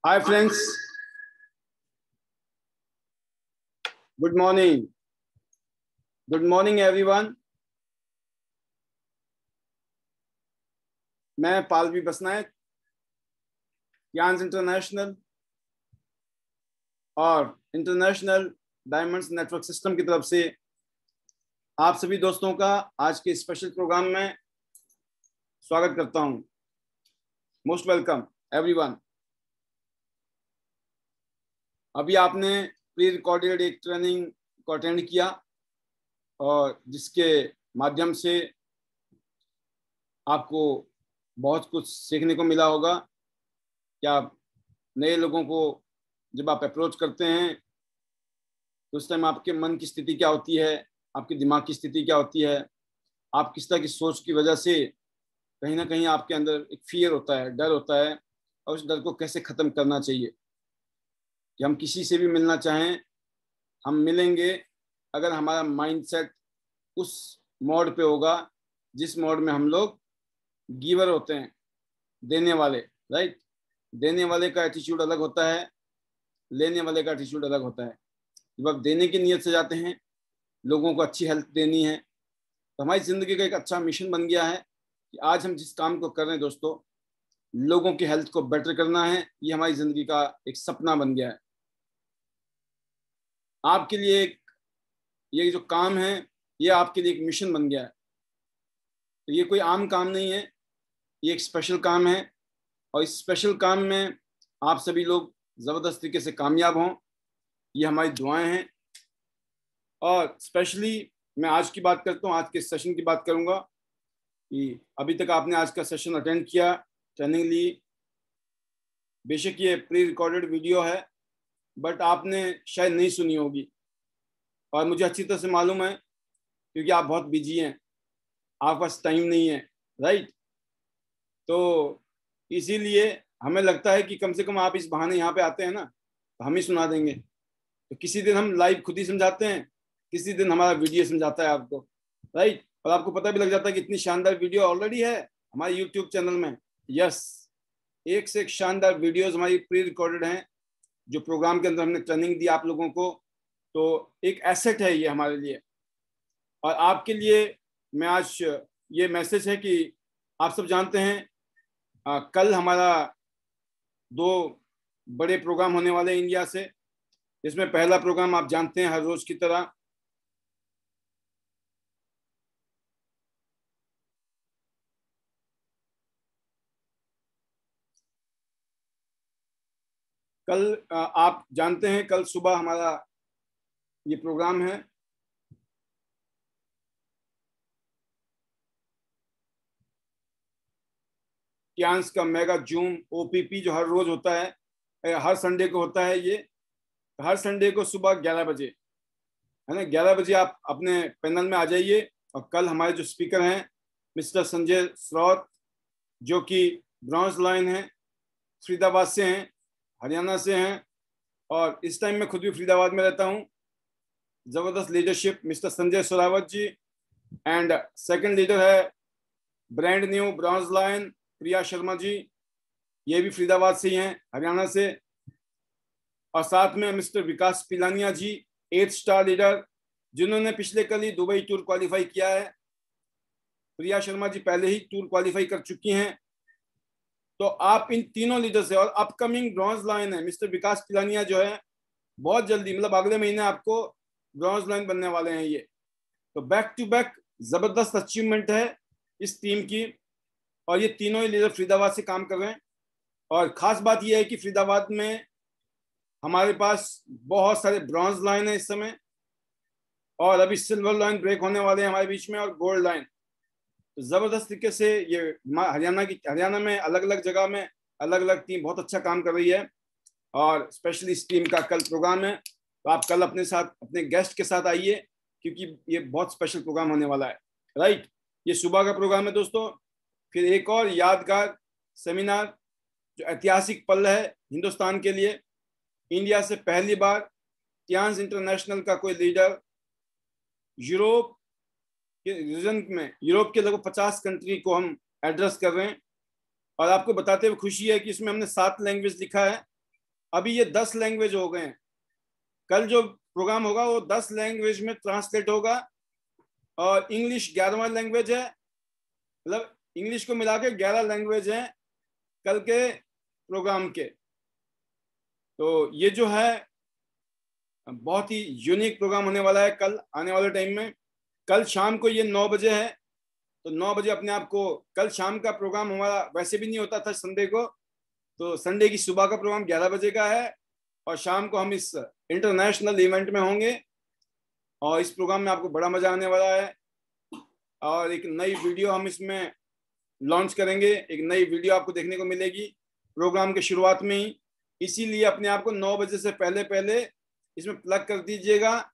Hi friends, good morning. Good morning everyone. मैं पालवी बसनायक, क्यांस international और international diamonds network system की तरफ से आप सभी दोस्तों का आज के स्पेशल प्रोग्राम में स्वागत करता हूं। Most welcome everyone. अभी आपने प्री रिकॉर्डेड एक ट्रेनिंग को अटेंड किया और जिसके माध्यम से आपको बहुत कुछ सीखने को मिला होगा कि आप नए लोगों को जब आप अप्रोच करते हैं तो उस टाइम आपके मन की स्थिति क्या होती है, आपके दिमाग की स्थिति क्या होती है, आप किस तरह की सोच की वजह से कहीं ना कहीं आपके अंदर एक फियर होता है, डर होता है, और उस डर को कैसे ख़त्म करना चाहिए। कि हम किसी से भी मिलना चाहें, हम मिलेंगे अगर हमारा माइंडसेट उस मोड पे होगा जिस मोड में हम लोग गिवर होते हैं, देने वाले। राइट, देने वाले का एटीट्यूड अलग होता है, लेने वाले का एटीट्यूड अलग होता है। जब आप देने की नीयत से जाते हैं, लोगों को अच्छी हेल्प देनी है, तो हमारी ज़िंदगी का एक अच्छा मिशन बन गया है कि आज हम जिस काम को कर रहे हैं दोस्तों, लोगों की हेल्थ को बेटर करना है। ये हमारी ज़िंदगी का एक सपना बन गया है। आपके लिए ये जो काम है, ये आपके लिए एक मिशन बन गया है। तो ये कोई आम काम नहीं है, ये एक स्पेशल काम है, और इस स्पेशल काम में आप सभी लोग ज़बरदस्त तरीके से कामयाब हों, ये हमारी दुआएं हैं। और स्पेशली मैं आज की बात करता हूँ, आज के सेशन की बात करूँगा कि अभी तक आपने आज का सेशन अटेंड किया, ट्रेनिंग ली। बेशक ये प्री रिकॉर्डेड वीडियो है, बट आपने शायद नहीं सुनी होगी, और मुझे अच्छी तरह से मालूम है क्योंकि आप बहुत बिजी हैं, आपके पास टाइम नहीं है। राइट, तो इसीलिए हमें लगता है कि कम से कम आप इस बहाने यहाँ पे आते हैं ना, तो हम ही सुना देंगे। तो किसी दिन हम लाइव खुद ही समझाते हैं, किसी दिन हमारा वीडियो समझाता है आपको। राइट, और आपको पता भी लग जाता है कि इतनी शानदार वीडियो ऑलरेडी है हमारे यूट्यूब चैनल में। यस, एक से एक शानदार वीडियोस हमारी प्री रिकॉर्डेड हैं, जो प्रोग्राम के अंदर हमने ट्रेनिंग दी आप लोगों को। तो एक एसेट है ये हमारे लिए, और आपके लिए मैं आज ये मैसेज है कि आप सब जानते हैं कल हमारा 2 बड़े प्रोग्राम होने वाले हैं इंडिया से। इसमें पहला प्रोग्राम आप जानते हैं हर रोज की तरह कल आप जानते हैं कल सुबह हमारा ये प्रोग्राम है। क्यांस का मेगा जूम ओपीपी जो हर रोज होता है, हर संडे को होता है। ये हर संडे को सुबह 11 बजे है ना, 11 बजे आप अपने पैनल में आ जाइए। और कल हमारे जो स्पीकर हैं मिस्टर संजय श्रौत, जो कि ब्रॉन्ज लाइन है, फरीदाबाद से हैं, हरियाणा से हैं, और इस टाइम मैं खुद भी फरीदाबाद में रहता हूँ। जबरदस्त leadership mister Sanjay Sorawat ji, and second leader है brand new bronze line Priya Sharma ji, ये भी फरीदाबाद से ही हैं, हरियाणा से। और साथ में मिस्टर विकास पिलानिया जी, 8 स्टार लीडर, जिन्होंने पिछले कल ही दुबई टूर क्वालिफाई किया है। प्रिया शर्मा जी पहले ही टूर क्वालिफाई कर चुकी हैं। तो आप इन तीनों लीडर से, और अपकमिंग ब्रॉन्ज लाइन है मिस्टर विकास पिलानिया जो है, बहुत जल्दी मतलब अगले महीने आपको ब्रॉन्ज लाइन बनने वाले हैं ये। तो बैक टू बैक जबरदस्त अचीवमेंट है इस टीम की, और ये तीनों ही लीडर फरीदाबाद से काम कर रहे हैं। और खास बात यह है कि फरीदाबाद में हमारे पास बहुत सारे ब्रॉन्ज लाइन है इस समय, और अभी सिल्वर लाइन ब्रेक होने वाले हैं हमारे बीच में, और गोल्ड लाइन। तो जबरदस्त तरीके से ये हरियाणा में अलग अलग जगह में अलग अलग टीम बहुत अच्छा काम कर रही है। और स्पेशली इस टीम का कल प्रोग्राम है, तो आप कल अपने साथ अपने गेस्ट के साथ आइए, क्योंकि ये बहुत स्पेशल प्रोग्राम होने वाला है। राइट, ये सुबह का प्रोग्राम है दोस्तों। फिर एक और यादगार सेमिनार जो ऐतिहासिक पल है हिंदुस्तान के लिए। इंडिया से पहली बार क्यांस इंटरनेशनल का कोई लीडर यूरोप के रीजन में, यूरोप के लगभग 50 कंट्री को हम एड्रेस कर रहे हैं। और आपको बताते हुए खुशी है कि इसमें हमने 7 लैंग्वेज लिखा है, अभी ये 10 लैंग्वेज हो गए हैं। कल जो प्रोग्राम होगा वो 10 लैंग्वेज में ट्रांसलेट होगा और इंग्लिश 11वां लैंग्वेज है, मतलब इंग्लिश को मिला के 11 लैंग्वेज हैं कल के प्रोग्राम के। तो ये जो है बहुत ही यूनिक प्रोग्राम होने वाला है कल आने वाले टाइम में। कल शाम को ये 9 बजे है, तो 9 बजे अपने आप को, कल शाम का प्रोग्राम हमारा वैसे भी नहीं होता था संडे को, तो संडे की सुबह का प्रोग्राम 11 बजे का है और शाम को हम इस इंटरनेशनल इवेंट में होंगे और इस प्रोग्राम में आपको बड़ा मजा आने वाला है। और एक नई वीडियो हम इसमें लॉन्च करेंगे, एक नई वीडियो आपको देखने को मिलेगी प्रोग्राम के शुरुआत में ही। इसीलिए अपने आप को 9 बजे से पहले पहले इसमें प्लग कर दीजिएगा।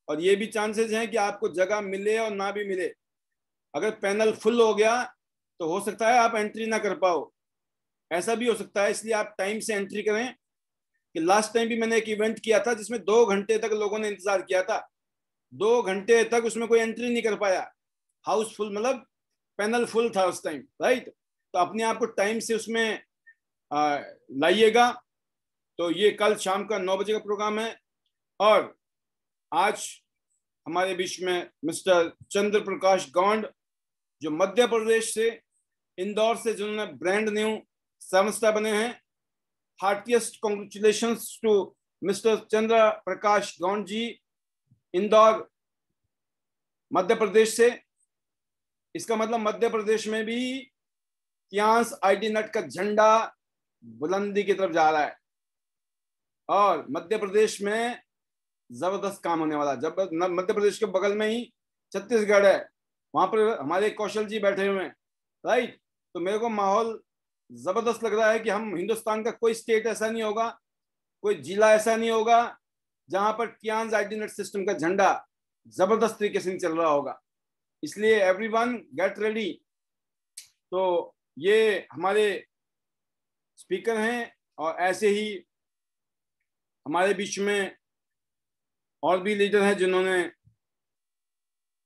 और ये भी चांसेस हैं कि आपको जगह मिले और ना भी मिले। अगर पैनल फुल हो गया तो हो सकता है आप एंट्री ना कर पाओ, ऐसा भी हो सकता है। इसलिए आप टाइम से एंट्री करें। कि लास्ट टाइम भी मैंने एक इवेंट किया था जिसमें 2 घंटे तक लोगों ने इंतजार किया था, 2 घंटे तक उसमें कोई एंट्री नहीं कर पाया। हाउसफुल, मतलब पैनल फुल था उस टाइम, राइट। तो अपने आप को टाइम से उसमें लाइएगा। तो ये कल शाम का 9 बजे का प्रोग्राम है। और आज हमारे बीच में मिस्टर चंद्र प्रकाश गौंड, जो मध्य प्रदेश से इंदौर से, जिन्होंने ब्रांड न्यू 7 स्टार बने हैं। हार्टिएस्ट कॉन्ग्रेचुलेशंस टू मिस्टर चंद्र प्रकाश गौंड जी, इंदौर मध्य प्रदेश से। इसका मतलब मध्य प्रदेश में भी कियांस आईटी नेट का झंडा बुलंदी की तरफ जा रहा है और मध्य प्रदेश में जबरदस्त काम होने वाला। जब मध्य प्रदेश के बगल में ही छत्तीसगढ़ है, वहां पर हमारे कौशल जी बैठे हुए हैं, राइट। तो मेरे को माहौल जबरदस्त लग रहा है कि हम हिंदुस्तान का कोई स्टेट ऐसा नहीं होगा, कोई जिला ऐसा नहीं होगा जहां पर कियांस आईटी नेट सिस्टम का झंडा जबरदस्त तरीके से चल रहा होगा। इसलिए एवरीवन गेट रेडी। तो ये हमारे स्पीकर हैं और ऐसे ही हमारे बीच में और भी लीडर हैं जिन्होंने,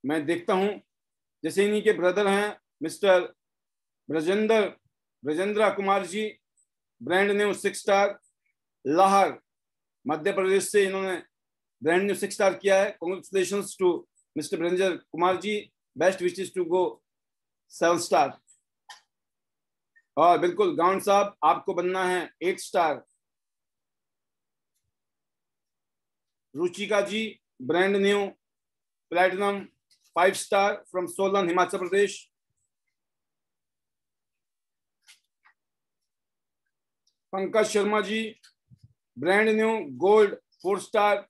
मैं देखता हूं, जैसे इन्हीं के ब्रदर हैं mister Brajendra Kumar ji, brand new 6 star, Lahore Madhya Pradesh से इन्होंने ब्रांड न्यू 6 स्टार किया है। Congratulations to mister Brajendra Kumar ji, best wishes to go 7 star. और बिल्कुल गाउन साहब, आपको बनना है 8 star. Ruchika ji, brand new platinum 5 star from Solan, Himachal Pradesh. Pankaj Sharma ji, brand new gold 4 star,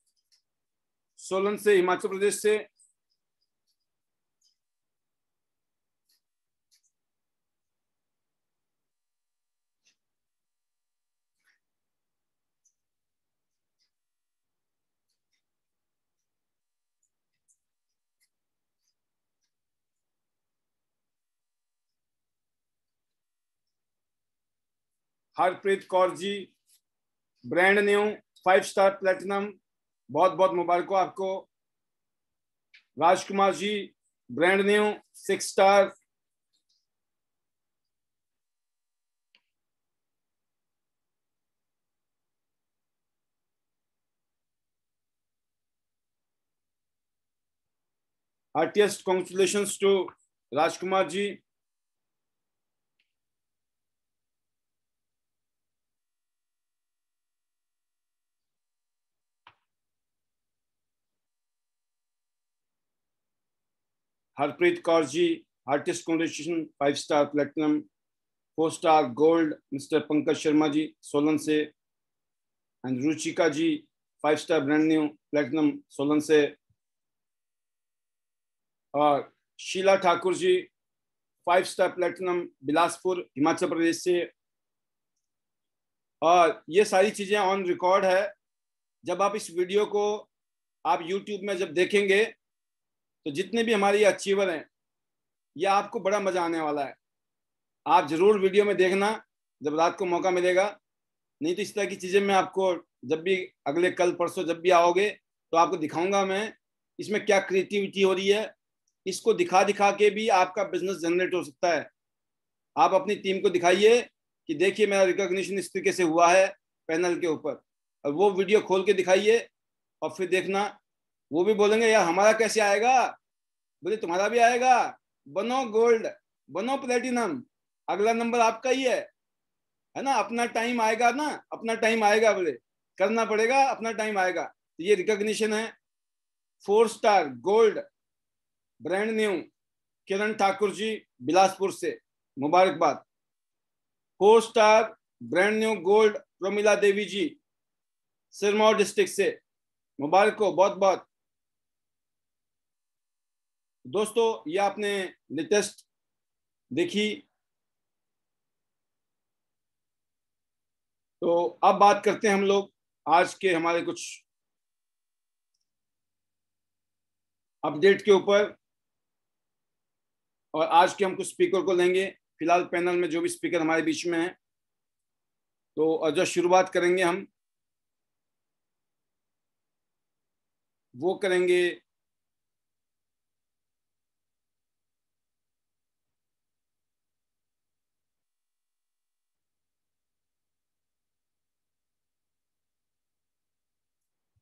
Solan से, हिमाचल प्रदेश से। हरप्रीत कौर जी, ब्रांड न्यू 5 स्टार प्लैटिनम, बहुत बहुत मुबारक हो आपको। Rajkumar ji, brand new 6 star. Heartiest congratulations to Rajkumar ji. Harpreet Kaur ji, heartiest congratulation 5 star platinum, 4 star gold mister Pankaj Sharma ji, Solan से। And Ruchika ji, 5 star brand new platinum, Solan से। और शीला ठाकुर जी, 5 स्टार प्लैटिनम, बिलासपुर, हिमाचल प्रदेश से। और ये सारी चीजें ऑन रिकॉर्ड है। जब आप इस वीडियो को आप YouTube में जब देखेंगे तो जितने भी हमारे अचीवर हैं, ये आपको बड़ा मजा आने वाला है। आप जरूर वीडियो में देखना जब रात को मौका मिलेगा। नहीं तो इस तरह की चीजें मैं आपको जब भी अगले कल परसों जब भी आओगे तो आपको दिखाऊंगा मैं इसमें क्या क्रिएटिविटी हो रही है। इसको दिखा दिखा के भी आपका बिजनेस जनरेट हो सकता है। आप अपनी टीम को दिखाइए कि देखिए मेरा रिकॉग्निशन इस तरीके से हुआ है पैनल के ऊपर, और वो वीडियो खोल के दिखाइए और फिर देखना, वो भी बोलेंगे यार हमारा कैसे आएगा। बोले तुम्हारा भी आएगा, बनो गोल्ड, बनो प्लेटिनम, अगला नंबर आपका ही है ना। अपना टाइम आएगा ना, अपना टाइम आएगा, बोले करना पड़ेगा, अपना टाइम आएगा। तो ये रिकॉग्निशन है। 4 star gold brand new Kiran Thakur ji Bilaspur से, मुबारकबाद। 4 star brand new gold Promila Devi ji Sirmaur district से, मुबारक हो बहुत बहुत। दोस्तों ये आपने लेटेस्ट देखी। तो अब बात करते हैं हम लोग आज के हमारे कुछ अपडेट के ऊपर, और आज के हम कुछ स्पीकर को लेंगे। फिलहाल पैनल में जो भी स्पीकर हमारे बीच में है, तो जो शुरुआत करेंगे हम वो करेंगे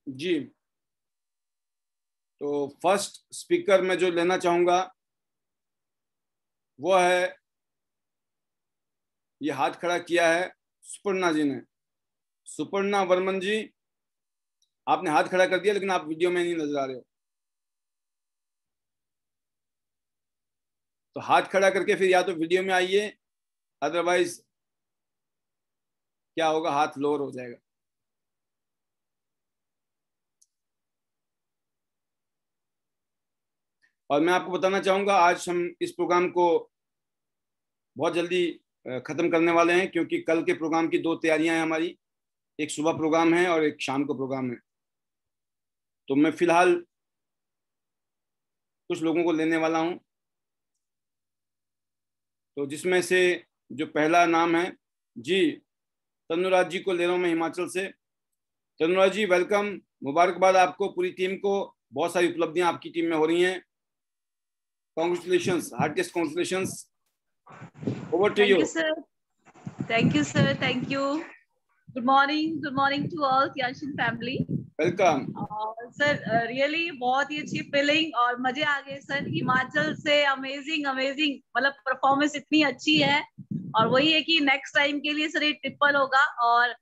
जी। तो फर्स्ट स्पीकर मैं जो लेना चाहूंगा वो है, ये हाथ खड़ा किया है सुपर्णा जी ने। सुपर्णा वर्मन जी, आपने हाथ खड़ा कर दिया लेकिन आप वीडियो में नहीं नजर आ रहे हो। तो हाथ खड़ा करके फिर या तो वीडियो में आइए, अदरवाइज क्या होगा, हाथ लोअर हो जाएगा। और मैं आपको बताना चाहूंगा आज हम इस प्रोग्राम को बहुत जल्दी खत्म करने वाले हैं, क्योंकि कल के प्रोग्राम की 2 तैयारियां हैं हमारी। एक सुबह प्रोग्राम है और एक शाम को प्रोग्राम है। तो मैं फिलहाल कुछ लोगों को लेने वाला हूं, तो जिसमें से जो पहला नाम है जी, तनुराज जी को ले रहा हूं मैं हिमाचल से। तनुराज जी वेलकम, मुबारकबाद आपको, पूरी टीम को। बहुत सारी उपलब्धियां आपकी टीम में हो रही हैं। Congratulations, heartiest congratulations, over to Thank you. you, sir. Thank you, sir. Thank you. Good morning to all Yanshin family. Welcome. Sir really बहुत ही अच्छी फीलिंग और मजे आ गए सर। हिमाचल से अमेजिंग अमेजिंग, मतलब परफॉर्मेंस इतनी अच्छी है। और वही है कि नेक्स्ट टाइम के लिए सर ये ट्रिपल होगा। और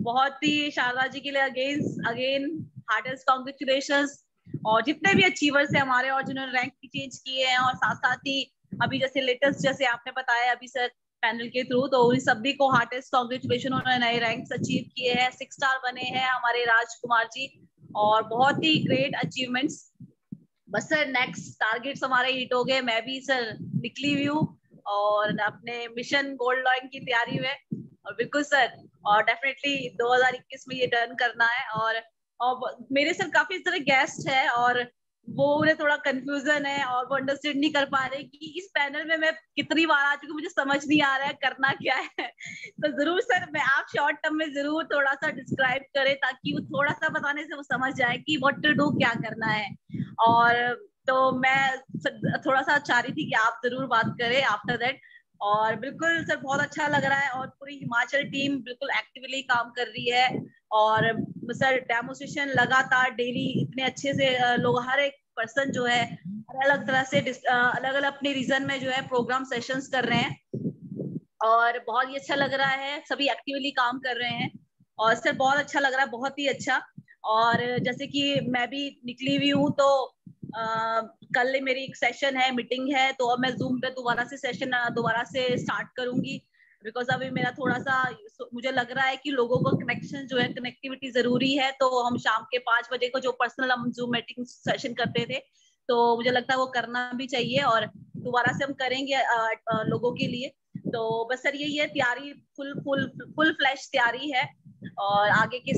बहुत ही शारदा जी के लिए अगेन हार्टेस्ट कॉन्ग्रेचुलेशंस। और जितने भी अचीवर्स हैं हमारे, और जिन्होंने रैंक भी चेंज किए हैं, और साथ साथ ही अभी जैसे लेटेस्ट जैसे आपने बताया अभी सर पैनल के थ्रू, तो उन सभी को हार्टेस्ट कॉन्ग्रेचुलेशन। उन्होंने नए रैंक्स अचीव किए हैं, 6 स्टार बने हैं हमारे राजकुमार जी, और बहुत ही ग्रेट अचीवमेंट्स। बस सर नेक्स्ट टारगेट्स हमारे हिट हो गए। मैं भी सर निकली हुई हूँ और अपने मिशन गोल्ड लॉइन की तैयारी में। और बिल्कुल सर, और डेफिनेटली 2021 में ये डन करना है। और मेरे सर काफी तरह गेस्ट है, और वो उन्हें थोड़ा कंफ्यूजन है, और वो अंडरस्टैंड नहीं कर पा रहे कि इस पैनल में मैं कितनी बार आ चुकी हूँ, मुझे समझ नहीं आ रहा है करना क्या है। तो जरूर सर, मैं आप शॉर्ट टर्म में जरूर थोड़ा सा डिस्क्राइब करें, ताकि वो थोड़ा सा बताने से वो समझ जाए कि व्हाट टू डू, क्या करना है। और तो मैं थोड़ा सा चाह रही थी कि आप जरूर बात करें आफ्टर दैट। और बिल्कुल सर बहुत अच्छा लग रहा है, और पूरी हिमाचल टीम बिल्कुल एक्टिवली काम कर रही है। और सर डेमोस्ट्रेशन लगातार डेली इतने अच्छे से लोग, हर एक पर्सन जो है अलग अलग तरह से अलग अलग अपने रीजन में जो है प्रोग्राम सेशंस कर रहे हैं। और बहुत ही अच्छा लग रहा है, सभी एक्टिवली काम कर रहे हैं। और सर बहुत अच्छा लग रहा है, बहुत ही अच्छा। और जैसे कि मैं भी निकली हुई हूँ, तो कल मेरी एक सेशन है, मीटिंग है, तो अब मैं जूम पे दोबारा से सेशन दोबारा से स्टार्ट करूंगी। बिकॉज अभी मेरा थोड़ा सा मुझे लग रहा है कि लोगों को कनेक्शन जो है, कनेक्टिविटी जरूरी है। तो हम शाम के 5 बजे को जो पर्सनल हम जूम मीटिंग सेशन करते थे, तो मुझे लगता है वो करना भी चाहिए, और दोबारा से हम करेंगे लोगों के लिए। तो बस सर यही है, तैयारी फुल फ्लैश तैयारी है और आगे के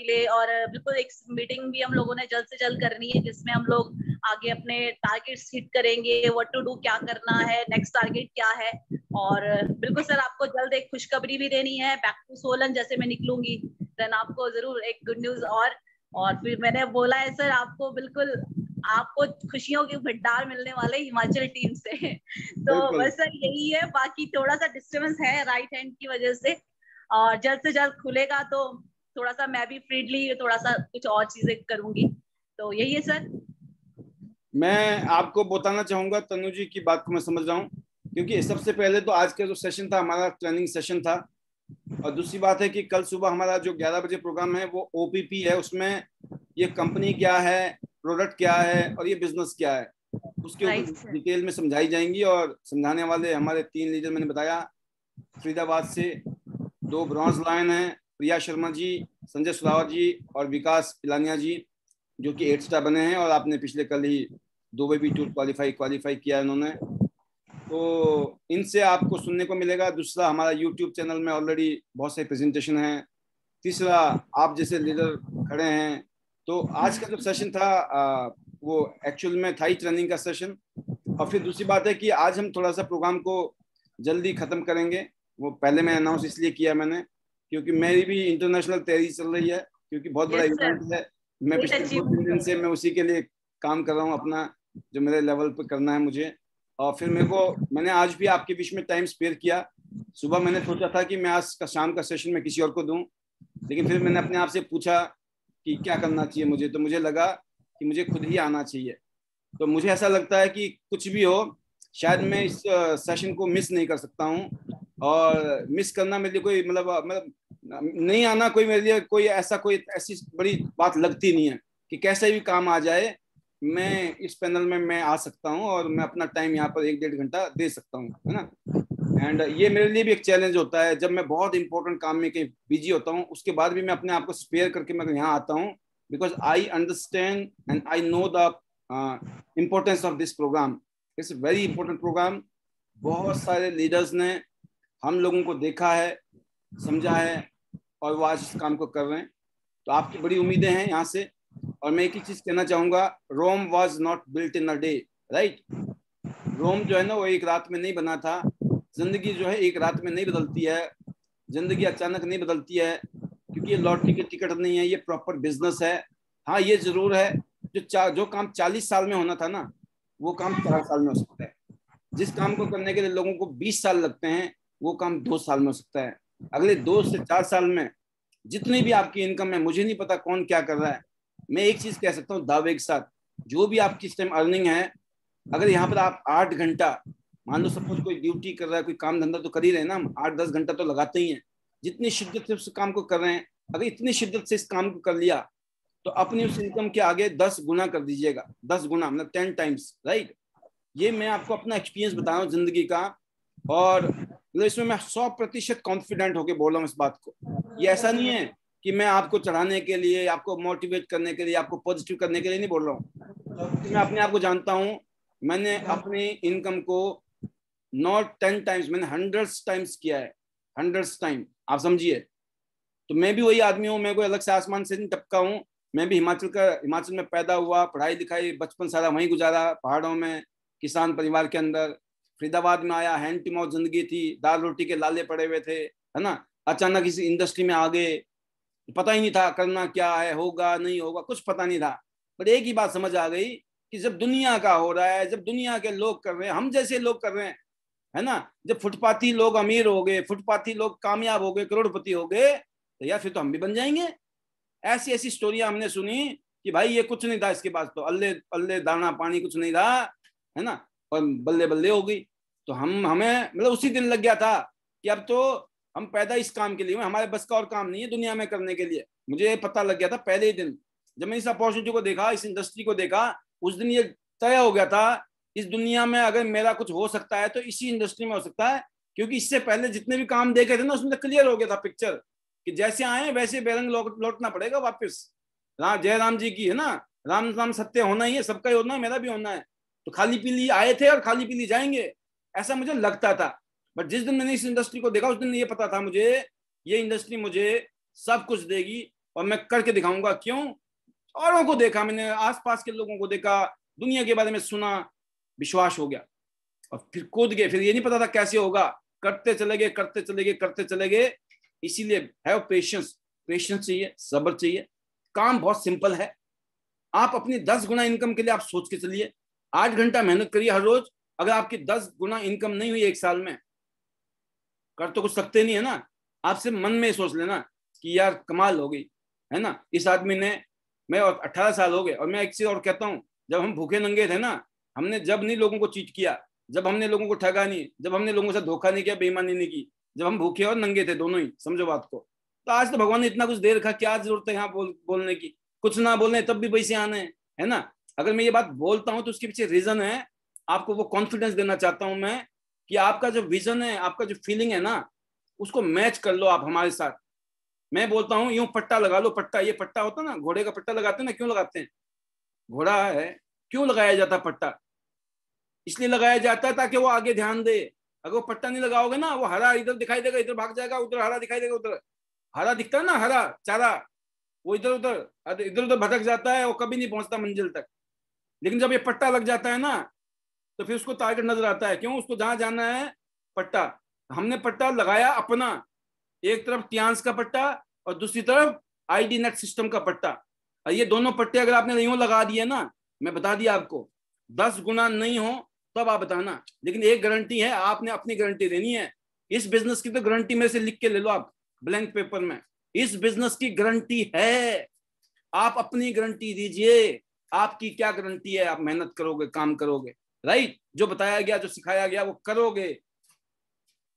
लिए। और बिल्कुल एक मीटिंग भी हम लोगों ने जल्द से जल्द करनी है, जिसमें हम लोग आगे अपने टारगेट्स हिट करेंगे, व्हाट टू डू, क्या करना है, नेक्स्ट टारगेट क्या है। और बिल्कुल सर आपको जल्द एक खुशखबरी भी देनी है, बैक टू सोलन जैसे मैं निकलूंगी, देन आपको जरूर एक गुड न्यूज। और फिर मैंने बोला है सर आपको, बिल्कुल आपको खुशियों के भंडार मिलने वाले हिमाचल टीम से। तो बस सर यही है, बाकी थोड़ा सा डिस्टर्बेंस है राइट हैंड की वजह से, और जल्द से जल्द खुलेगा तो थोड़ा सा मैं भी फ्रीली थोड़ा सा कुछ और चीजें करूंगी। तो यही है सर। मैं आपको बताना चाहूंगा, तनु जी की बात को मैं समझ रहा हूँ, क्योंकि सबसे पहले तो आज का जो सेशन था हमारा ट्रेनिंग सेशन था, और दूसरी बात है कि कल सुबह हमारा जो 11 बजे प्रोग्राम है वो ओपीपी है, उसमें ये कंपनी क्या है, प्रोडक्ट क्या है और ये बिजनेस क्या है, उसके ऊपर राइट सर। डिटेल में समझाई जाएंगी। और समझाने वाले हमारे 3 लीडर मैंने बताया, फरीदाबाद से 2 ब्रॉन्ज लायन हैं, प्रिया शर्मा जी, संजय सुरावत जी और विकास पिलानिया जी, जो कि 8 स्टार बने हैं, और आपने पिछले कल ही दुबई भी टूर क्वालिफाई किया है इन्होंने। तो इनसे आपको सुनने को मिलेगा। दूसरा, हमारा यूट्यूब चैनल में ऑलरेडी बहुत सारे प्रेजेंटेशन हैं। तीसरा, आप जैसे लीडर खड़े हैं। तो आज का जो सेशन था वो एक्चुअल में था ही ट्रेनिंग का सेशन। और फिर दूसरी बात है कि आज हम थोड़ा सा प्रोग्राम को जल्दी खत्म करेंगे। वो पहले मैं अनाउंस इसलिए किया मैंने, क्योंकि मेरी भी इंटरनेशनल तैयारी चल रही है, क्योंकि बहुत बड़ा यस सर। इवेंट है। मैं ग्रेट पिछले 2-3 दिन अचीवमेंट। से मैं उसी के लिए काम कर रहा हूँ अपना, जो मेरे लेवल पे करना है मुझे। और फिर मैंने आज भी आपके बीच में टाइम स्पेयर किया। सुबह मैंने सोचा था कि मैं आज का शाम का सेशन में किसी और को दूं, लेकिन फिर मैंने अपने आप से पूछा कि क्या करना चाहिए मुझे, तो मुझे लगा कि मुझे खुद ही आना चाहिए। तो मुझे ऐसा लगता है कि कुछ भी हो, शायद मैं इस सेशन को मिस नहीं कर सकता हूँ। और मिस करना मेरे लिए कोई मतलब नहीं आना कोई मेरे लिए कोई ऐसी बड़ी बात लगती नहीं है, कि कैसे भी काम आ जाए मैं इस पैनल में मैं आ सकता हूँ, और मैं अपना टाइम यहाँ पर 1-1.5 घंटा दे सकता हूँ, है ना। एंड ये मेरे लिए भी एक चैलेंज होता है, जब मैं बहुत इंपॉर्टेंट काम में कहीं बिजी होता हूँ, उसके बाद भी मैं अपने आप को स्पेयर करके मैं यहाँ आता हूँ, because I understand and I know the importance of this program. It's very important program. बहुत सारे लीडर्स ने हम लोगों को देखा है, समझा है, और वो आज इस काम को कर रहे हैं। तो आपकी बड़ी उम्मीदें हैं यहाँ से। और मैं एक ही चीज कहना चाहूंगा, Rome was not built in a day, right. Rome जो है ना, वो एक रात में नहीं बना था। जिंदगी जो है एक रात में नहीं बदलती है, जिंदगी अचानक नहीं बदलती है, क्योंकि ये लॉटरी की टिकट नहीं है, ये प्रॉपर बिजनेस है। हाँ, ये जरूर है, जो काम 40 साल में होना था ना, वो काम 4 साल में हो सकता है। जिस काम को करने के लिए लोगों को 20 साल लगते हैं, वो काम 2 साल में हो सकता है। अगले 2 से 4 साल में जितनी भी आपकी इनकम है, मुझे नहीं पता कौन क्या कर रहा है, मैं एक चीज कह सकता हूँ दावे के साथ, जो भी आपकी इस टाइम अर्निंग है, अगर यहाँ पर आप 8 घंटा, मान लो सपोज कोई ड्यूटी कर रहा है, कोई काम धंधा तो कर ही रहे हैं ना, हम 8-10 घंटा तो लगाते ही हैं, जितनी शिद्दत से उस काम को कर रहे हैं, अगर इतनी शिद्दत से इस काम को कर लिया, तो अपनी उस इनकम के आगे 10 गुना कर दीजिएगा। 10 गुना मतलब 10 टाइम्स, राइट। ये मैं आपको अपना एक्सपीरियंस बता रहा हूँ जिंदगी का, और मतलब इसमें मैं 100% कॉन्फिडेंट होकर बोल रहा हूँ इस बात को। ये ऐसा नहीं है कि मैं आपको चढ़ाने के लिए, आपको मोटिवेट करने के लिए, आपको पॉजिटिव करने के लिए नहीं बोल रहा हूँ। मैं अपने आप को जानता हूँ, मैंने अपनी इनकम को नॉट 10 टाइम्स, मैंने 100 टाइम्स किया है, 100 टाइम, आप समझिए। तो मैं भी वही आदमी हूँ, मैं कोई अलग से आसमान से नहीं टपका हूँ। मैं भी हिमाचल में पैदा हुआ, पढ़ाई लिखाई बचपन सारा वहीं गुजारा, पहाड़ों में, किसान परिवार के अंदर। फरीदाबाद में आया, हैंड टू माउथ जिंदगी थी, दाल रोटी के लाले पड़े हुए थे, है ना। अचानक इस इंडस्ट्री में आ गए, पता ही नहीं था करना क्या है, होगा नहीं होगा, कुछ पता नहीं था। पर एक ही बात समझ आ गई कि जब दुनिया का हो रहा है, जब दुनिया के लोग कर रहे हैं, हम जैसे लोग कर रहे हैं, है ना, जब फुटपाथी लोग अमीर हो गए, फुटपाथी लोग कामयाब हो गए, करोड़पति हो गए, तो यार फिर तो हम भी बन जाएंगे। ऐसी ऐसी स्टोरियां हमने सुनी कि भाई ये कुछ नहीं था, इसके पास तो अल्ले अल्ले दाना पानी कुछ नहीं था, है ना, और बल्ले बल्ले हो गई। तो हमें मतलब उसी दिन लग गया था कि अब तो हम पैदा इस काम के लिए हुए, हमारे बस का और काम नहीं है दुनिया में करने के लिए। मुझे पता लग गया था पहले ही दिन, जब मैंने इस अपॉर्चुनिटी को देखा, इस इंडस्ट्री को देखा, उस दिन ये तय हो गया था, इस दुनिया में अगर मेरा कुछ हो सकता है तो इसी इंडस्ट्री में हो सकता है। क्योंकि इससे पहले जितने भी काम देखे थे ना, उसमें तो क्लियर हो गया था पिक्चर, कि जैसे आए वैसे बेरंग लौटना पड़ेगा वापस। जयराम जी की है ना, राम नाम सत्य होना ही है, सबका ही होना है, मेरा भी होना है। तो खाली पीली आए थे और खाली पीली जाएंगे, ऐसा मुझे लगता था। बट जिस दिन मैंने इस इंडस्ट्री को देखा, उस दिन ये पता था मुझे, ये इंडस्ट्री मुझे सब कुछ देगी और मैं करके दिखाऊंगा। क्यों? औरों को देखा मैंने, आसपास के लोगों को देखा, दुनिया के बारे में सुना, विश्वास हो गया, और फिर कूद गए। फिर ये नहीं पता था कैसे होगा, करते चले गए, करते चले गए, करते चले गए। इसीलिए हैव पेशेंस, पेशेंस चाहिए, सब्र चाहिए। काम बहुत सिंपल है। आप अपनी 10 गुना इनकम के लिए आप सोच के चलिए, 8 घंटा मेहनत करिए हर रोज। अगर आपकी 10 गुना इनकम नहीं हुई एक साल में, कर तो कुछ सकते नहीं है ना। आप सिर्फ मन में सोच लेना कि यार कमाल हो गई, है ना। इस आदमी ने, मैं 18 साल हो गए। और मैं एक चीज और कहता हूँ, जब हम भूखे नंगे थे ना, हमने जब नहीं लोगों को चीट किया, जब हमने लोगों को ठगा नहीं, जब हमने लोगों से धोखा नहीं किया, बेईमानी नहीं की, जब हम भूखे और नंगे थे दोनों ही, समझो बात को, तो आज तो भगवान ने इतना कुछ दे रखा, क्या जरूरत है यहाँ बोलने की। कुछ ना बोलने तब भी पैसे आने हैं, है ना। अगर मैं ये बात बोलता हूँ तो उसके पीछे रीजन है, आपको वो कॉन्फिडेंस देना चाहता हूं मैं, कि आपका जो विजन है, आपका जो फीलिंग है ना, उसको मैच कर लो आप हमारे साथ। मैं बोलता हूँ यूं पट्टा लगा लो, पट्टा, ये पट्टा होता है ना, घोड़े का पट्टा लगाते हैं ना, क्यों लगाते हैं, घोड़ा है, क्यों लगाया जाता है पट्टा, इसलिए लगाया जाता है ताकि वो आगे ध्यान दे। अगर वो पट्टा नहीं लगाओगे ना, वो हरा इधर दिखाई देगा, इधर भाग जाएगा, उधर हरा दिखाई देगा, उधर हरा दिखता है ना, हरा चारा, वो इधर उधर भटक जाता है, वो कभी नहीं पहुंचता मंजिल तक। लेकिन जब ये पट्टा लग जाता है ना, तो फिर उसको टारगेट नजर आता है, क्यों, उसको जहां जाना है पट्टा। हमने पट्टा लगाया अपना, एक तरफ टियांस का पट्टा और दूसरी तरफ आईडी नेट सिस्टम का पट्टा। और ये दोनों पट्टे अगर आपने यूं लगा दिए ना, मैं बता दिया आपको, 10 गुना नहीं हो तब आप बताना। लेकिन एक गारंटी है, आपने अपनी गारंटी देनी है। इस बिजनेस की तो गारंटी मेरे से लिख के ले लो आप ब्लैंक पेपर में, इस बिजनेस की गारंटी है, आप अपनी गारंटी दीजिए। आपकी क्या गारंटी है, आप मेहनत करोगे, काम करोगे, राइट, जो बताया गया, जो सिखाया गया वो करोगे।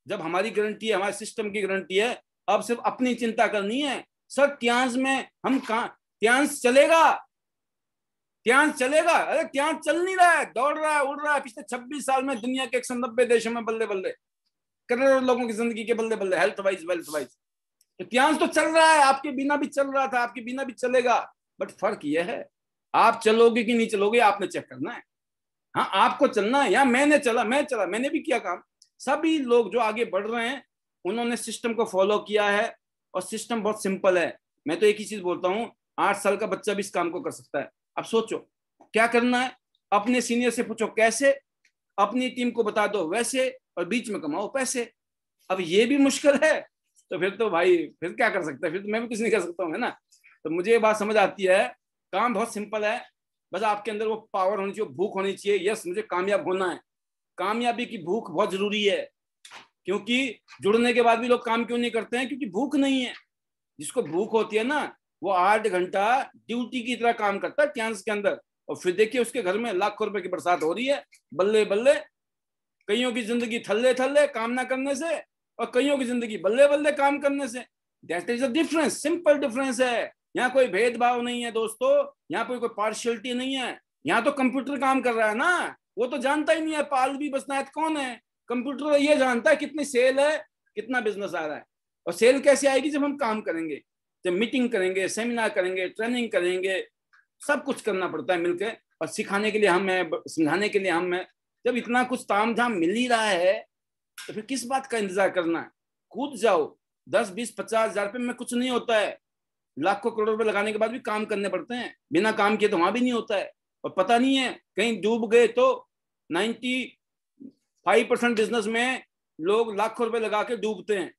जब हमारी गारंटी है, हमारे सिस्टम की गारंटी है, अब सिर्फ अपनी चिंता करनी है। सर ट्यांस में हम कहा, ट्यांस चलेगा, ट्यांस चलेगा, अरे ट्यांस चल नहीं रहा है, दौड़ रहा है, उड़ रहा है। पिछले 26 साल में दुनिया के 190 देशों में बल्ले बल्ले करोड़ों लोगों की जिंदगी के बल्ले बल्ले, हेल्थ वाइज वेल्थ वाइज, तो ट्यांस तो चल रहा है, आपके बिना भी चल रहा था, आपके बिना भी चलेगा। बट फर्क यह है, आप चलोगे कि नहीं चलोगे, आपने चेक करना है। हाँ, आपको चलना है। या मैंने चला, मैंने भी किया काम। सभी लोग जो आगे बढ़ रहे हैं, उन्होंने सिस्टम को फॉलो किया है, और सिस्टम बहुत सिंपल है। मैं तो एक ही चीज बोलता हूँ, 8 साल का बच्चा भी इस काम को कर सकता है। अब सोचो क्या करना है, अपने सीनियर से पूछो कैसे, अपनी टीम को बता दो वैसे, और बीच में कमाओ पैसे। अब ये भी मुश्किल है, तो फिर तो भाई फिर क्या कर सकता है, फिर तो मैं भी कुछ नहीं कर सकता हूँ, है ना। तो मुझे ये बात समझ आती है, काम बहुत सिंपल है, बस आपके अंदर वो पावर होनी चाहिए, भूख होनी चाहिए। यस, मुझे कामयाब होना है। कामयाबी की भूख बहुत जरूरी है, क्योंकि जुड़ने के बाद भी लोग काम क्यों नहीं करते हैं, क्योंकि भूख नहीं है। जिसको भूख होती है ना, वो 8 घंटा ड्यूटी की तरह काम करता है ट्यांस के अंदर, और फिर देखिए उसके घर में लाखों रुपए की बरसात हो रही है, बल्ले बल्ले। कईयों की जिंदगी थल्ले थल्ले काम ना करने से, और कईयों की जिंदगी बल्ले बल्ले काम करने से। That is a difference, simple difference है। यहाँ कोई भेदभाव नहीं है दोस्तों, यहाँ कोई पार्शियलिटी नहीं है। यहाँ तो कंप्यूटर काम कर रहा है ना, वो तो जानता ही नहीं है पालवी बसनायत कौन है। कंप्यूटर ये जानता है कितनी सेल है, कितना बिजनेस आ रहा है। और सेल कैसे आएगी, जब हम काम करेंगे, जब मीटिंग करेंगे, सेमिनार करेंगे, ट्रेनिंग करेंगे, सब कुछ करना पड़ता है मिलकर। और सिखाने के लिए हम हैं, समझाने के लिए हम हैं। जब इतना कुछ तामझाम मिल ही रहा है, तो फिर किस बात का इंतजार करना है। कूद जाओ। 10, 20, 50 हजार रुपये में कुछ नहीं होता है। लाखों करोड़ रुपए लगाने के बाद भी काम करने पड़ते हैं, बिना काम किए तो वहां भी नहीं होता है। और पता नहीं है, कहीं डूब गए तो 95% बिजनेस में लोग लाखों रुपए लगा के डूबते हैं,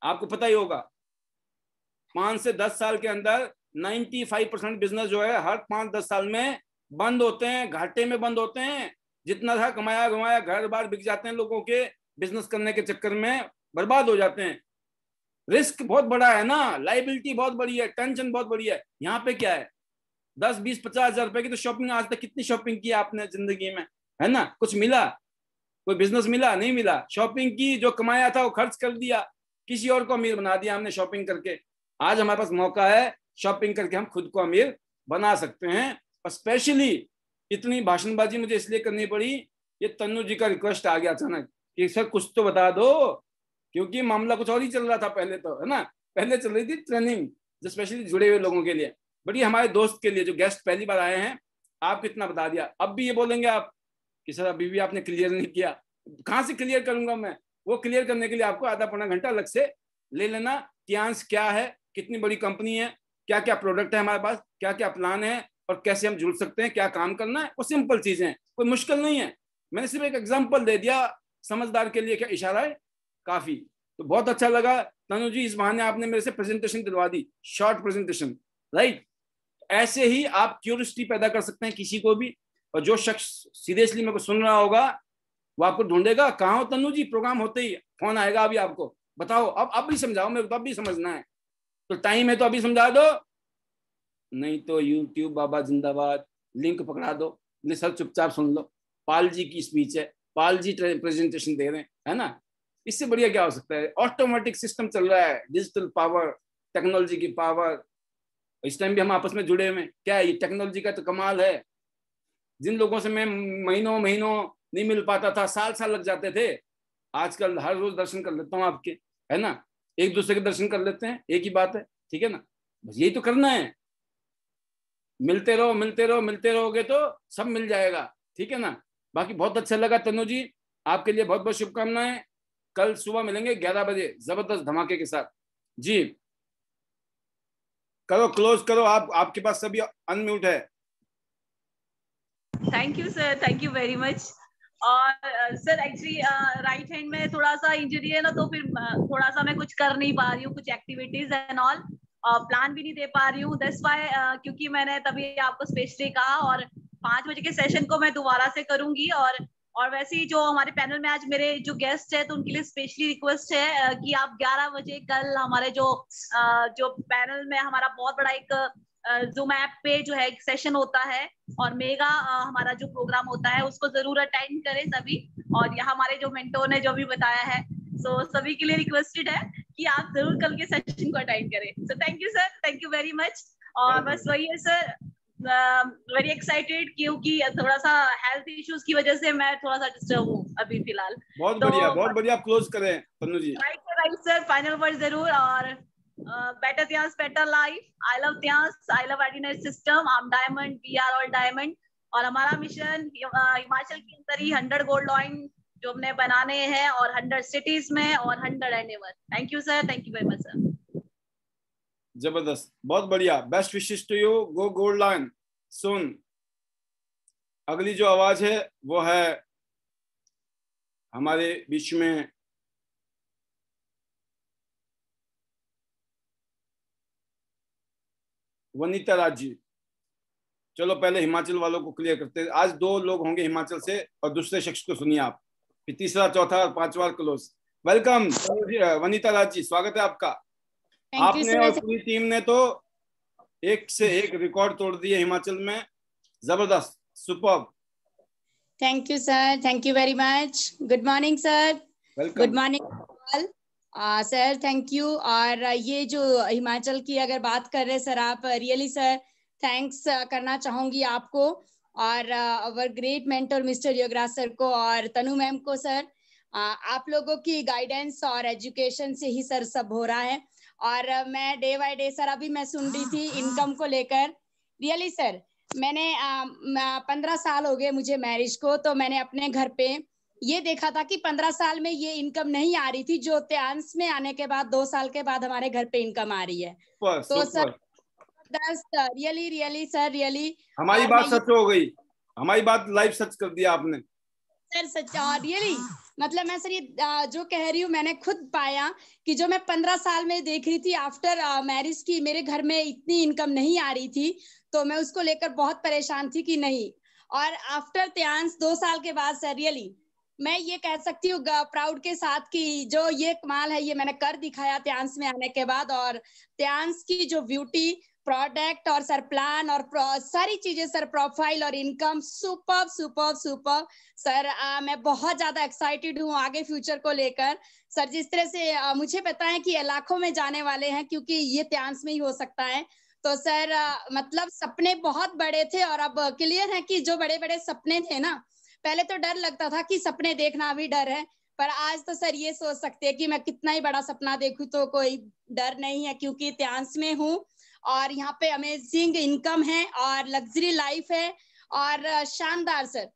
आपको पता ही होगा। 5 से 10 साल के अंदर 95% बिजनेस जो है हर 5-10 साल में बंद होते हैं, घाटे में बंद होते हैं। जितना था कमाया घुमाया, घर बार बिक जाते हैं लोगों के, बिजनेस करने के चक्कर में बर्बाद हो जाते हैं। रिस्क बहुत बड़ा है ना, लाइबिलिटी बहुत बड़ी है, टेंशन बहुत बड़ी है। यहाँ पे क्या है, 10, 20, 50 हजार रुपए की तो शॉपिंग, आज तक कितनी शॉपिंग की आपने जिंदगी में, है ना। कुछ मिला, कोई बिजनेस मिला, नहीं मिला। शॉपिंग की, जो कमाया था वो खर्च कर दिया, किसी और को अमीर बना दिया हमने शॉपिंग करके। आज हमारे पास मौका है, शॉपिंग करके हम खुद को अमीर बना सकते हैं। और स्पेशली इतनी भाषणबाजी मुझे इसलिए करनी पड़ी, ये तन्नू जी का रिक्वेस्ट आ गया अचानक कि सर कुछ तो बता दो, क्योंकि मामला कुछ और ही चल रहा था पहले तो, है ना। पहले चल रही थी ट्रेनिंग, जो स्पेशली जुड़े हुए लोगों के लिए, बट ये हमारे दोस्त के लिए जो गेस्ट पहली बार आए हैं। आप कितना बता दिया, अब भी ये बोलेंगे आप कि सर अभी भी आपने क्लियर नहीं किया। कहाँ से क्लियर करूंगा मैं, वो क्लियर करने के लिए आपको आधा पौना घंटा अलग से ले लेना। ट्यांस क्या है, कितनी बड़ी कंपनी है, क्या क्या प्रोडक्ट है हमारे पास, क्या क्या प्लान है, और कैसे हम जुड़ सकते हैं, क्या काम करना है, वो सिंपल चीजें हैं, कोई मुश्किल नहीं है। मैंने सिर्फ एक एग्जाम्पल दे दिया, समझदार के लिए क्या इशारा है काफी। तो बहुत अच्छा लगा तनु जी, इस बहाने आपने मेरे से प्रेजेंटेशन दिलवा दी, शॉर्ट प्रेजेंटेशन, राइट। ऐसे ही आप क्यूरियोसिटी पैदा कर सकते हैं किसी को भी। और जो शख्स सीरियसली मेरे को सुन रहा होगा, वो आपको ढूंढेगा, कहाँ हो तनु जी, प्रोग्राम होते ही फोन आएगा अभी आपको, बताओ, अब भी समझाओ मेरे को, अब भी समझना है तो टाइम है तो अभी समझा दो, नहीं तो यूट्यूब बाबा जिंदाबाद लिंक पकड़ा दो, सर चुपचाप सुन लो। पाल जी की स्पीच है, पाल जी प्रेजेंटेशन दे रहे हैं, है ना, इससे बढ़िया क्या हो सकता है। ऑटोमेटिक सिस्टम चल रहा है, डिजिटल पावर, टेक्नोलॉजी की पावर, इस टाइम भी हम आपस में जुड़े हुए, क्या है ये टेक्नोलॉजी का तो कमाल है। जिन लोगों से मैं महीनों महीनों नहीं मिल पाता था, साल साल लग जाते थे, आजकल हर रोज दर्शन कर लेता हूँ आपके, है ना, एक दूसरे के दर्शन कर लेते हैं, एक ही बात है, ठीक है ना, बस यही तो करना है। मिलते रहो मिलते रहो, मिलते रहोगे तो सब मिल जाएगा, ठीक है ना। बाकी बहुत अच्छा लगा तनु जी, आपके लिए बहुत बहुत शुभकामनाएं। कल सुबह मिलेंगे 11 बजे जबरदस्त धमाके के साथ जी। करो क्लोज करो, आपके पास सभी अनम्यूट है। Thank you sir, thank you very much. और सर एक्चुअली राइट हैंड में थोड़ा सा इंजरी है ना, तो फिर थोड़ा सा मैं कुछ कर नहीं पा रही हूँ, कुछ एक्टिविटीज एंड ऑल प्लान भी नहीं दे पा रही हूँ, दैट्स व्हाई, क्योंकि मैंने तभी आपको स्पेशली कहा, और 5 बजे के सेशन को मैं दोबारा से करूंगी। और वैसे ही जो हमारे पैनल में आज मेरे जो गेस्ट है, तो उनके लिए स्पेशली रिक्वेस्ट है कि आप 11 बजे कल हमारे जो पैनल में हमारा बहुत बड़ा एक जूम ऐप पे जो है एक सेशन होता है, और मेगा हमारा जो प्रोग्राम होता है उसको जरूर अटेंड करें सभी। और यहाँ हमारे जो मेंटोर ने जो भी बताया है, सो सभी के लिए रिक्वेस्टेड है कि आप जरूर कल के सेशन को अटेंड करें। सो thank you sir, thank you very much. और बस वही है सर, वेरी एक्साइटेड, क्योंकि थोड़ा सा हेल्थ इश्यूज की वजह से मैं थोड़ा सा डिस्टर्ब हूँ अभी फिलहाल। बहुत बढ़िया, बहुत बढ़िया, क्लोज करें तनु जी। राइट सर, फाइनल वर्ड जरूर। और better Tyans, better life. I love Tyans, I love Adinite system. I'm diamond, we are all diamond. और हमारा मिशन हिमाचल के अंदर ही 100 गोल्ड कॉइन जो हमने बनाने हैं, और 100 सिटीज में, और 100 endeavour. Thank you sir, thank you very much sir. जबरदस्त, बहुत बढ़िया, best wishes to you, go gold line soon. अगली जो आवाज है वो है हमारे बीच में वनीता राज जी। चलो पहले हिमाचल वालों को क्लियर करते हैं, आज 2 लोग होंगे हिमाचल से, और दूसरे शख्स को सुनिए आप, फिर तीसरा चौथा और 5वां क्लोज। वेलकम वनीता राज जी, स्वागत है आपका। आपने और पूरी टीम ने तो एक से एक रिकॉर्ड तोड़ दिए हिमाचल में, जबरदस्त, superb. Thank you sir, thank you very much. Good morning sir. Good morning all sir, thank you. और ये जो हिमाचल की अगर बात कर रहे सर आप, रियली सर थैंक्स करना चाहूंगी आपको, और अवर great mentor mister Yograj sir को, और तनु मैम को सर। आप लोगों की गाइडेंस और एजुकेशन से ही सर सब हो रहा है। और मैं डे बाय डे सर, अभी मैं सुन रही थी इनकम को लेकर, रियली सर मैंने 15 साल हो गए मुझे मैरिज को, तो मैंने अपने घर पे ये देखा था कि 15 साल में ये इनकम नहीं आ रही थी, जो त्यांश में आने के बाद 2 साल के बाद हमारे घर पे इनकम आ रही है। तो sir really really sir, really हमारी बात सच हो गई, हमारी बात लाइव सच कर दिया आपने सर, सच। रियली मतलब मैं सर ये जो कह रही हूँ, मैंने खुद पाया कि जो मैं 15 साल में देख रही थी आफ्टर मैरिज की मेरे घर में इतनी इनकम नहीं आ रही थी, तो मैं उसको लेकर बहुत परेशान थी कि नहीं। और आफ्टर त्यांश 2 साल के बाद सर, रियली मैं ये कह सकती हूँ प्राउड के साथ कि जो ये कमाल है ये मैंने कर दिखाया त्यांश में आने के बाद। और त्यांश की जो ब्यूटी, प्रोडक्ट और सर प्लान और सारी चीजें सर, प्रोफाइल और income, super super super sir. मैं बहुत ज्यादा एक्साइटेड हूँ आगे फ्यूचर को लेकर सर। जिस तरह से मुझे पता है कि लाखों में जाने वाले हैं, क्योंकि ये त्यांश में ही हो सकता है। तो सर मतलब सपने बहुत बड़े थे, और अब क्लियर है कि जो बड़े बड़े सपने थे ना, पहले तो डर लगता था कि सपने देखना भी डर है, पर आज तो सर ये सोच सकते हैं कि मैं कितना ही बड़ा सपना देखूं तो कोई डर नहीं है, क्योंकि त्यांश में हूँ और यहाँ पे अमेजिंग इनकम है और लग्जरी लाइफ है और शानदार सर।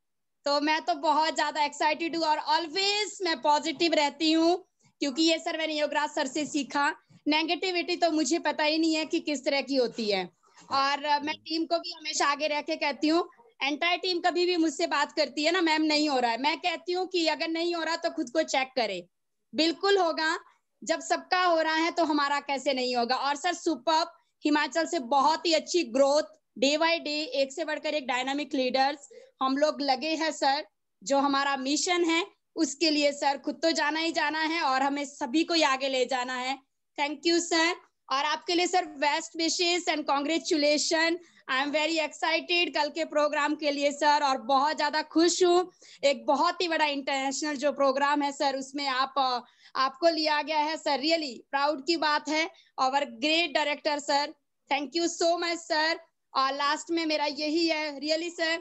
तो मैं तो बहुत ज्यादा एक्साइटेड हूँ, और ऑलवेज मैं पॉजिटिव रहती हूँ, क्योंकि ये सर मैंने योगराज सर से सीखा। नेगेटिविटी तो मुझे पता ही नहीं है कि किस तरह की होती है। और मैं टीम को भी हमेशा आगे रह के कहती हूँ, एंटायर टीम कभी भी मुझसे बात करती है ना, मैम नहीं हो रहा है, मैं कहती हूँ कि अगर नहीं हो रहा तो खुद को चेक करे, बिल्कुल होगा। जब सबका हो रहा है तो हमारा कैसे नहीं होगा। और सर सुपर्ब, हिमाचल से बहुत ही अच्छी ग्रोथ, डे बाय डे एक से बढ़कर एक डायनामिक लीडर्स हम लोग लगे हैं सर। जो हमारा मिशन है उसके लिए सर खुद तो जाना ही जाना है और हमें सभी को आगे ले जाना है। Thank you sir. और आपके लिए sir best wishes and congratulation. I am very excited कल के प्रोग्राम के लिए सर, और बहुत ज्यादा खुश हूँ। एक बहुत ही बड़ा इंटरनेशनल जो प्रोग्राम है सर, उसमें आपको लिया गया है सर, रियली प्राउड की बात है। और great director sir, thank you so much sir. और लास्ट में मेरा यही है रियली सर,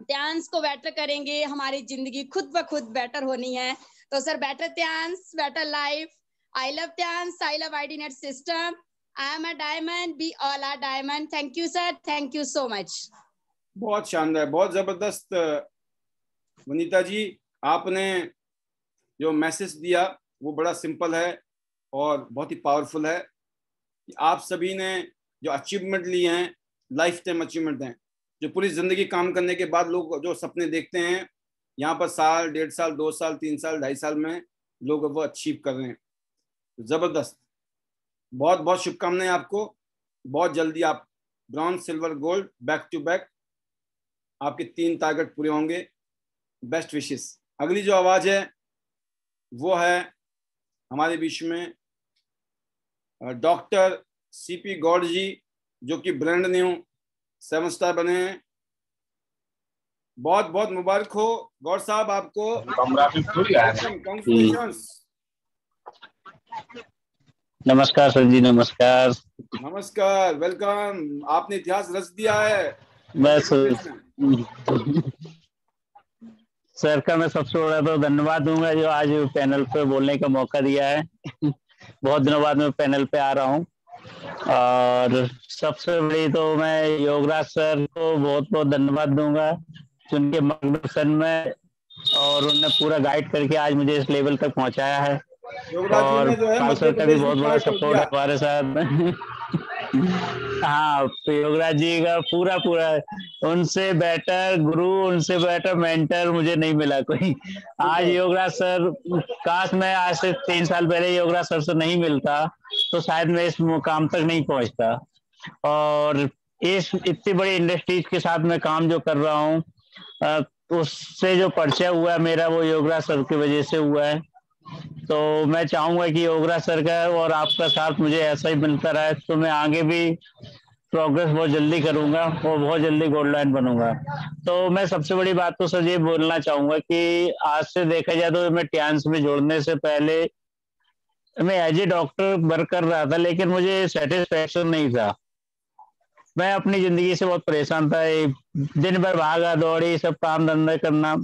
ध्यान को बेटर करेंगे, हमारी जिंदगी खुद ब खुद बेटर होनी है। तो सर बेटर ध्यान, बेटर लाइफ। आई लव ध्यान, I love IDNet system. I am a diamond, we all are diamond. Thank you sir, thank you so much. बहुत शानदार, बहुत जबरदस्त वनीता जी। आपने जो मैसेज दिया वो बड़ा सिंपल है और बहुत ही पावरफुल है। आप सभी ने जो अचीवमेंट लिए हैं, लाइफ टाइम अचीवमेंट हैं, जो पूरी जिंदगी काम करने के बाद लोग जो सपने देखते हैं, यहाँ पर साल, 1.5 साल, 2 साल, 3 साल, 2.5 साल में लोग वो अचीव कर रहे हैं। जबरदस्त, बहुत बहुत शुभकामनाएं आपको। बहुत जल्दी आप bronze, silver, gold back to back, आपके 3 टारगेट पूरे होंगे। Best wishes. अगली जो आवाज है वो है हमारे बीच में डॉक्टर सीपी गौड़ जी, जो कि ब्रांड न्यू 7 स्टार बने हैं। बहुत बहुत मुबारक हो गौड़ साहब आपको। कांग्रेचुलेशंस। नमस्कार सर जी, नमस्कार। नमस्कार, वेलकम। आपने इतिहास रच दिया है। बस सर का मैं सबसे बड़ा तो धन्यवाद दूंगा जो आज पैनल पे बोलने का मौका दिया है। बहुत दिनों बाद मैं पैनल पे आ रहा हूँ। और सबसे बड़ी तो मैं योगराज सर को बहुत बहुत धन्यवाद दूंगा, उनके मार्गदर्शन में, और उन्होंने पूरा गाइड करके आज मुझे इस लेवल तक पहुंचाया है। और पाल सर का भी बहुत बड़ा सपोर्ट है हमारे साथ। हाँ, योगराज जी का पूरा उनसे बेटर गुरु, उनसे बेटर मेंटर मुझे नहीं मिला कोई। आज योगराज सर, काश मैं आज से 3 साल पहले योगराज सर से नहीं मिलता तो शायद मैं इस मुकाम तक नहीं पहुंचता। और इस इतनी बड़ी इंडस्ट्रीज के साथ मैं काम जो कर रहा हूँ, उससे जो परिचय हुआ है मेरा, वो योगराज सर की वजह से हुआ है। तो मैं चाहूंगा कि योगराज सर का और आपका साथ मुझे ऐसा ही मिलता रहे, तो मैं आगे भी प्रोग्रेस बहुत जल्दी करूंगा और बहुत जल्दी गोल्ड लाइन बनूंगा। तो मैं सबसे बड़ी बात तो सर ये बोलना चाहूंगा कि आज से देखा जाए तो मैं टियांस में जोड़ने से पहले मैं एज ए डॉक्टर वर्क कर रहा था, लेकिन मुझे सेटिस्फेक्शन नहीं था। मैं अपनी जिंदगी से बहुत परेशान था, दिन भर भागा दौड़ी, सब काम धंधा करना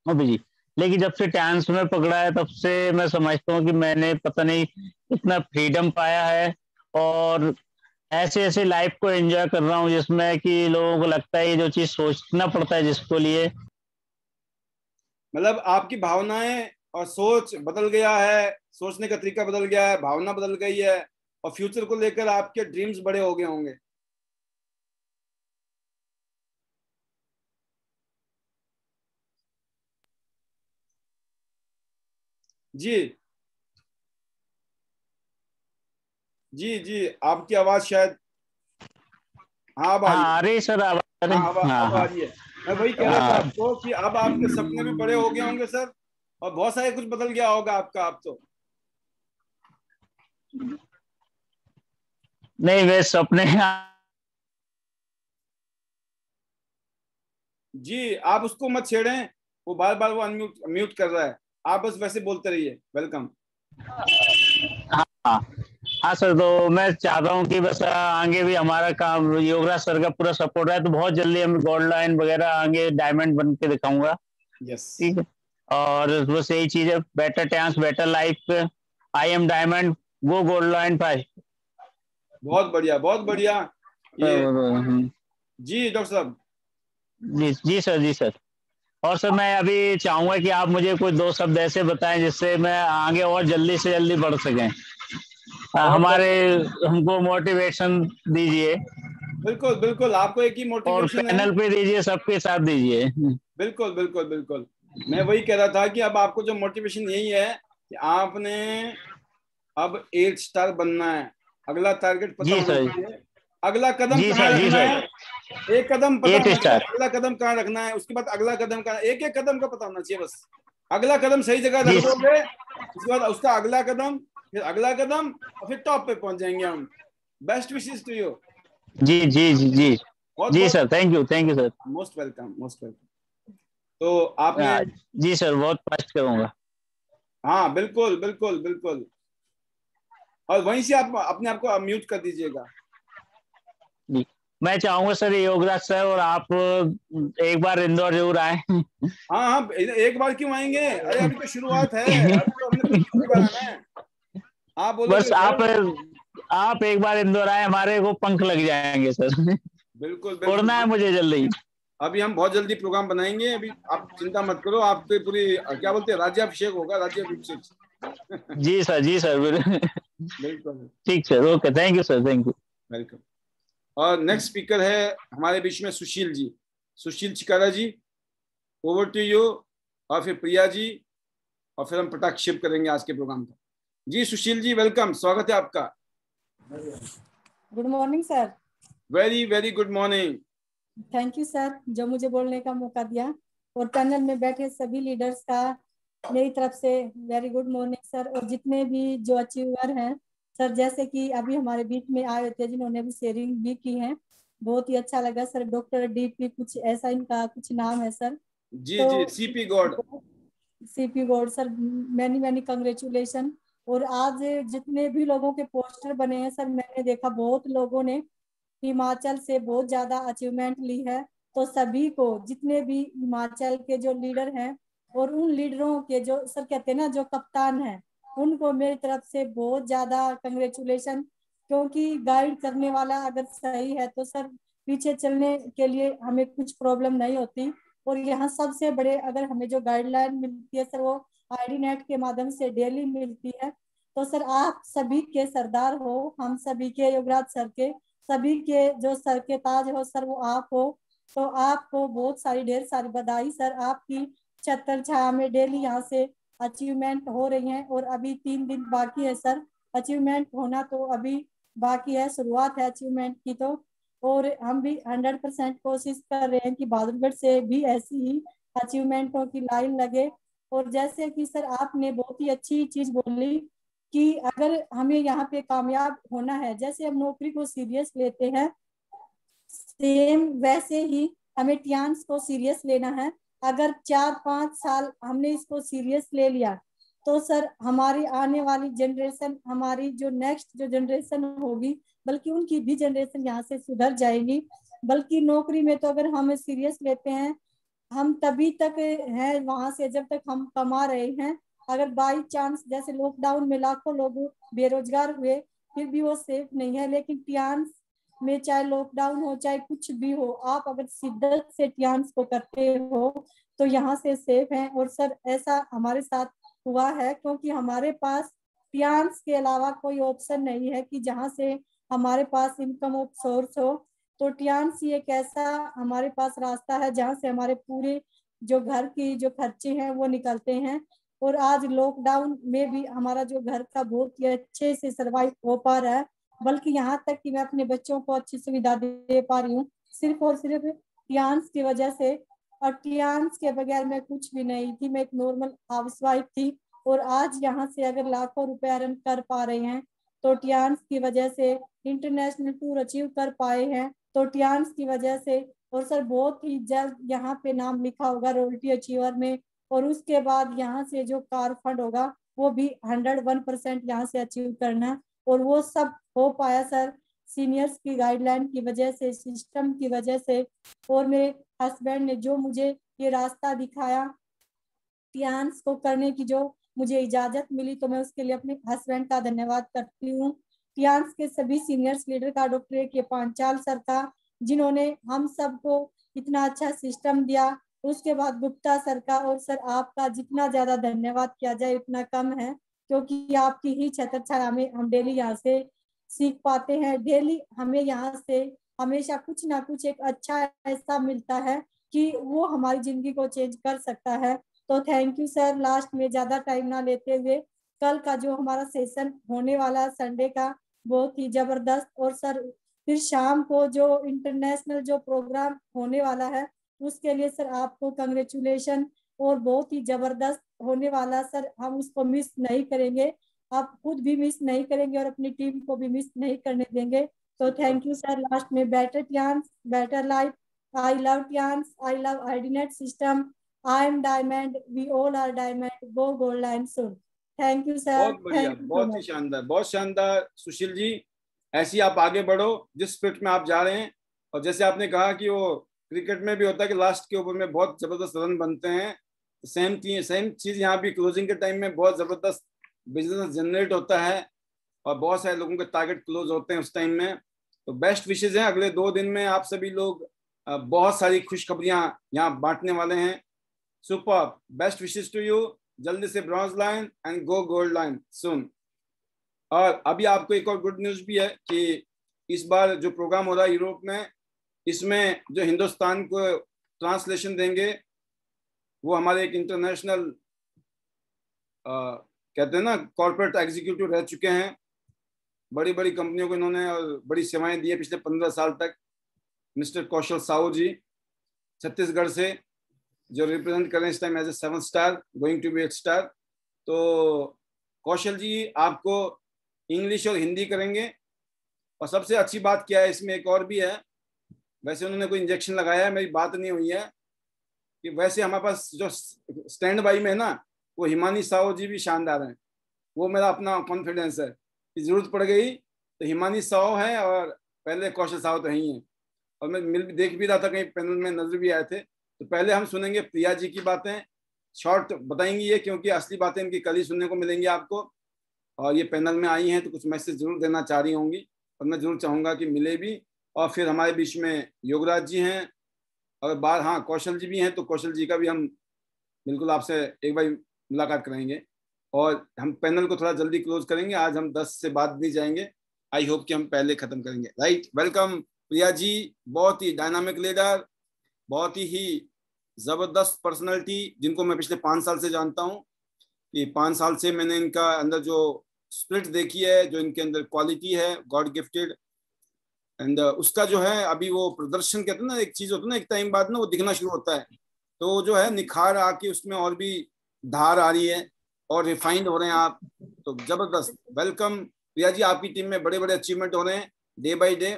जी। लेकिन जब से टियांस में पकड़ा है तब से मैं समझता हूँ कि मैंने पता नहीं इतना फ्रीडम पाया है, और ऐसे ऐसे लाइफ को एंजॉय कर रहा हूँ जिसमें कि लोगों को लगता है ये जो चीज सोचना पड़ता है जिसको लिए, मतलब आपकी भावनाएं और सोच बदल गया है, सोचने का तरीका बदल गया है, भावना बदल गई है, और फ्यूचर को लेकर आपके ड्रीम्स बड़े हो गए होंगे। जी जी जी, आपकी आवाज शायद अब आ रही सर, आवाज आ रही है। मैं वही कह रहा था आपको कि अब आपके सपने भी बड़े हो गए होंगे सर, और बहुत सारे कुछ बदल गया होगा आपका। आप तो नहीं, वे सपने जी, आप उसको मत छेड़ें, वो बार बार वो म्यूट कर रहा है। आप बस वैसे बोलते रहिए। वेलकम। हाँ सर, तो मैं चाहता हूँ कि बस आगे भी हमारा काम, योगराज सर का पूरा सपोर्ट है, तो बहुत जल्दी हम गोल्ड लाइन वगैरह आगे डायमंड बन के दिखाऊंगा। यस, ठीक है। और बस यही चीज है, better chance, better life, I am diamond, वो गोल्ड लाइन पाए। बहुत बढ़िया, बहुत बढ़िया। जी डॉक्टर साहब। जी सर, जी सर। और सर मैं अभी चाहूंगा कि आप मुझे कोई 2 शब्द ऐसे बताएं जिससे मैं आगे और जल्दी से जल्दी बढ़ सकें। हमको मोटिवेशन दीजिए। बिल्कुल बिल्कुल, आपको एक ही मोटिवेशन और पैनल पे दीजिए, सबके साथ दीजिए। बिल्कुल बिल्कुल बिल्कुल। मैं वही कह रहा था कि अब आपको जो मोटिवेशन यही है कि आपने अब 8 स्टार बनना है। अगला टारगेट पता होना चाहिए, अगला कदम कहाँ रखना है। एक कदम पता होना चाहिए, अगला कदम कहाँ रखना है, उसके बाद अगला कदम कहाँ, एक एक कदम का पता होना चाहिए बस। अगला कदम सही जगह रख दोगे, उसके बाद उसका अगला कदम, फिर अगला कदम, और फिर टॉप पे पहुंच जाएंगे हम। Best wishes to you. जी जी जी जी बहुत जी बहुत sir, thank you sir. Most welcome, most welcome. तो आपने, जी सर, बहुत कष्ट करूंगा। हाँ बिल्कुल बिल्कुल बिल्कुल, और वहीं से आप अपने आप को म्यूट कर दीजिएगा। जी, मैं चाहूंगा सर योगराज सर और आप एक बार इंदौर जरूर आए। हाँ हाँ, एक बार क्यों आएंगे, अरे अभी तो शुरुआत है, अभी तो हमने पहली बार आना है। आप बोलोगे बस आप एक बार इंदौर आए, हमारे को पंख लग जाएंगे सर। बिल्कुल उड़ना है बिल्कुल। मुझे जल्दी। अभी हम बहुत जल्दी प्रोग्राम बनाएंगे, अभी आप चिंता मत करो, आपके पूरी क्या बोलते हैं, राज्याभिषेक होगा, राज्याभिषेक। जी सर, जी सर, बिल्कुल, ठीक sir, okay, thank you sir, thank you. Welcome. और नेक्स्ट स्पीकर है हमारे बीच में सुशील जी, सुशील चिकारा जी, ओवर टू यू। और फिर प्रिया जी, और फिर हम पटाक्षेप करेंगे आज के प्रोग्राम का। जी सुशील जी, वेलकम, स्वागत है आपका। Good morning sir. Very very good morning. Thank you sir, जो मुझे बोलने का मौका दिया, और पैनल में बैठे सभी लीडर्स का मेरी तरफ से वेरी गुड मॉर्निंग सर। और जितने भी जो अचीवर हैं सर, जैसे कि अभी हमारे बीच में आए थे जिन्होंने भी शेयरिंग भी की है, बहुत ही अच्छा लगा सर। डॉक्टर DP कुछ ऐसा इनका कुछ नाम है सर। जी जी, CP God. CP God sir, many many congratulation. और आज जितने भी लोगों के पोस्टर बने हैं सर, मैंने देखा बहुत लोगों ने हिमाचल से बहुत ज्यादा अचीवमेंट ली है। तो सभी को, जितने भी हिमाचल के जो लीडर हैं और उन लीडरों के जो सर कहते हैं ना जो कप्तान हैं, उनको मेरी तरफ से बहुत ज्यादा कंग्रेचुलेशन। क्योंकि गाइड करने वाला अगर सही है तो सर पीछे चलने के लिए हमें कुछ प्रॉब्लम नहीं होती। और यहाँ सबसे बड़े अगर हमें जो गाइडलाइन मिलती है सर, वो ID नेट के माध्यम से डेली मिलती है। तो सर आप सभी के सरदार हो, हम सभी के योगराज सर के, सभी के जो सर के ताज हो सर, वो आप हो। तो आपको बहुत सारी ढेर सारी बधाई सर। आपकी छत्र छाया में डेली यहाँ से अचीवमेंट हो रही हैं, और अभी 3 दिन बाकी है सर अचीवमेंट होना, तो अभी बाकी है, शुरुआत है अचीवमेंट की। तो और हम भी 100% कोशिश कर रहे हैं कि बहादुरगढ़ से भी ऐसी ही अचीवमेंटों की लाइन लगे। और जैसे कि सर आपने बहुत ही अच्छी चीज बोली कि अगर हमें यहाँ पे कामयाब होना है, जैसे हम नौकरी को सीरियस लेते हैं, सेम वैसे ही हमें टियान्स को सीरियस लेना है। अगर 4-5 साल हमने इसको सीरियस ले लिया, तो सर हमारी आने वाली जनरेशन, हमारी जो नेक्स्ट जो जनरेशन होगी, बल्कि उनकी भी जनरेशन यहाँ से सुधर जाएगी। बल्कि नौकरी में तो अगर हम सीरियस लेते हैं, हम तभी तक हैं वहां से जब तक हम कमा रहे हैं। अगर बाई चांस जैसे लॉकडाउन में लाखों लोग बेरोजगार हुए, फिर भी वो सेफ नहीं है। लेकिन टियान्स में चाहे लॉकडाउन हो चाहे कुछ भी हो, आप अगर शिद्दत से टियान्स को करते हो तो यहाँ से सेफ हैं। और सर ऐसा हमारे साथ हुआ है, क्योंकि हमारे पास टियान्स के अलावा कोई ऑप्शन नहीं है कि जहाँ से हमारे पास इनकम ऑफ सोर्स हो। तो टियान्स ही एक ऐसा हमारे पास रास्ता है जहाँ से हमारे पूरे जो घर की जो खर्चे हैं वो निकलते हैं। और आज लॉकडाउन में भी हमारा जो घर का बहुत ही अच्छे से सर्वाइव हो पा रहा है। बल्कि यहाँ तक कि मैं अपने बच्चों को अच्छी सुविधा दे पा रही हूँ, सिर्फ और सिर्फ टियान्स की वजह से। और टियान्स के बगैर मैं कुछ भी नहीं थी, मैं एक नॉर्मल हाउसवाइफ थी। और आज यहाँ से अगर लाखों रुपए अर्न कर पा रहे हैं तो टियान्स की वजह से, इंटरनेशनल टूर अचीव कर पाए हैं तो टियान्स की वजह से। और सर बहुत ही जल्द यहाँ पे नाम लिखा होगा रॉयल्टी अचीवर में। और उसके बाद यहाँ से जो कार फंड होगा वो भी 101% यहाँ से अचीव करना। और वो सब हो पाया सर सीनियर्स की गाइडलाइन की वजह से, सिस्टम की वजह से। और मेरे हस्बैंड ने जो मुझे ये रास्ता दिखाया, टियान्स को करने की जो मुझे इजाजत मिली, तो मैं उसके लिए अपने हस्बैंड का धन्यवाद करती हूँ। टियान्स के सभी सीनियर्स लीडर का, डॉक्टर के पांचाल सर का, जिन्होंने हम सबको इतना अच्छा सिस्टम दिया। उसके बाद गुप्ता सर का, और सर आपका जितना ज्यादा धन्यवाद किया जाए उतना कम है, क्योंकि आपकी ही छत्र छाया में हम डेली यहाँ से सीख पाते हैं। डेली हमें यहाँ से हमेशा कुछ ना कुछ एक अच्छा ऐसा मिलता है कि वो हमारी जिंदगी को चेंज कर सकता है। तो थैंक यू सर। लास्ट में ज्यादा टाइम ना लेते हुए, कल का जो हमारा सेशन होने वाला संडे का बहुत ही जबरदस्त, और सर फिर शाम को जो इंटरनेशनल जो प्रोग्राम होने वाला है उसके लिए सर आपको कंग्रेचुलेशन। और बहुत ही जबरदस्त होने वाला सर, हम उसको मिस नहीं करेंगे, आप खुद भी मिस नहीं करेंगे और अपनी टीम को भी मिस नहीं करने देंगे। तो थैंक यू सर। लास्ट में better Tiens, better life, I love Tiens, I love IDNet system, I am diamond, we all are diamond, go gold line soon. Thank you sir, बहुत बढ़िया, thank you सो बहुत ही much. शानदार, बहुत शानदार सुशील जी। ऐसे ही आप आगे बढ़ो जिस स्पिरिट में आप जा रहे हैं। और जैसे आपने कहा कि वो क्रिकेट में भी होता है कि लास्ट के ओवर में बहुत जबरदस्त रन बनते हैं, सेम चीज यहाँ भी क्लोजिंग के टाइम में बहुत जबरदस्त बिजनेस जनरेट होता है और बहुत सारे लोगों के टारगेट क्लोज होते हैं उस टाइम में। तो बेस्ट विशेज हैं, अगले 2 दिन में आप सभी लोग बहुत सारी खुशखबरियां यहाँ बांटने वाले हैं। Super, best wishes to you, जल्दी से bronze line and go gold line soon. और अभी आपको एक और गुड न्यूज भी है कि इस बार जो प्रोग्राम हो रहा है यूरोप में, इसमें जो हिंदुस्तान को ट्रांसलेशन देंगे वो हमारे एक इंटरनेशनल कहते हैं ना कॉर्पोरेट एग्जीक्यूटिव रह चुके हैं, बड़ी बड़ी कंपनियों को इन्होंने और बड़ी सेवाएं दी है पिछले 15 साल तक। मिस्टर कौशल साहू जी छत्तीसगढ़ से, जो रिप्रेजेंट कर रहे हैं इस time as a 7 star, going to be 8 star. तो कौशल जी आपको इंग्लिश और हिंदी करेंगे। और सबसे अच्छी बात क्या है इसमें, एक और भी है, वैसे उन्होंने कोई इंजेक्शन लगाया है, मेरी बात नहीं हुई है कि वैसे हमारे पास जो स्टैंड बाई में है ना, वो हिमानी साहू जी भी शानदार हैं। वो मेरा अपना कॉन्फिडेंस है कि जरूरत पड़ गई तो हिमानी साहू है और पहले कौशल साहू तो ही हैं। और मैं देख भी रहा था कहीं पैनल में नजर भी आए थे। तो पहले हम सुनेंगे प्रिया जी की बातें, शॉर्ट बताएंगी ये, क्योंकि असली बातें इनकी कल ही सुनने को मिलेंगी आपको। और ये पैनल में आई हैं तो कुछ मैसेज जरूर देना चाह रही होंगी और मैं जरूर चाहूँगा कि मिले भी। और फिर हमारे बीच में योगराज जी हैं और बार हाँ कौशल जी भी हैं, तो कौशल जी का भी हम बिल्कुल आपसे एक बार मुलाकात कराएंगे और हम पैनल को थोड़ा जल्दी क्लोज करेंगे। आज हम 10 से बाद भी जाएंगे, आई होप कि हम पहले खत्म करेंगे। राइट, वेलकम प्रिया जी, बहुत ही डायनामिक लीडर, बहुत ही जबरदस्त पर्सनालिटी, जिनको मैं पिछले 5 साल से जानता हूँ। कि 5 साल से मैंने इनका अंदर जो स्पिरिट देखी है, जो इनके अंदर क्वालिटी है गॉड गिफ्टेड, एंड उसका जो है अभी वो प्रदर्शन कहते हैं ना, एक चीज होती है ना एक टाइम बाद ना वो दिखना शुरू होता है, तो जो है निखार आके उसमें और भी धार आ रही है और रिफाइंड हो रहे हैं आप। तो जबरदस्त, वेलकम प्रिया जी, आपकी टीम में बड़े बड़े अचीवमेंट हो रहे हैं day by day.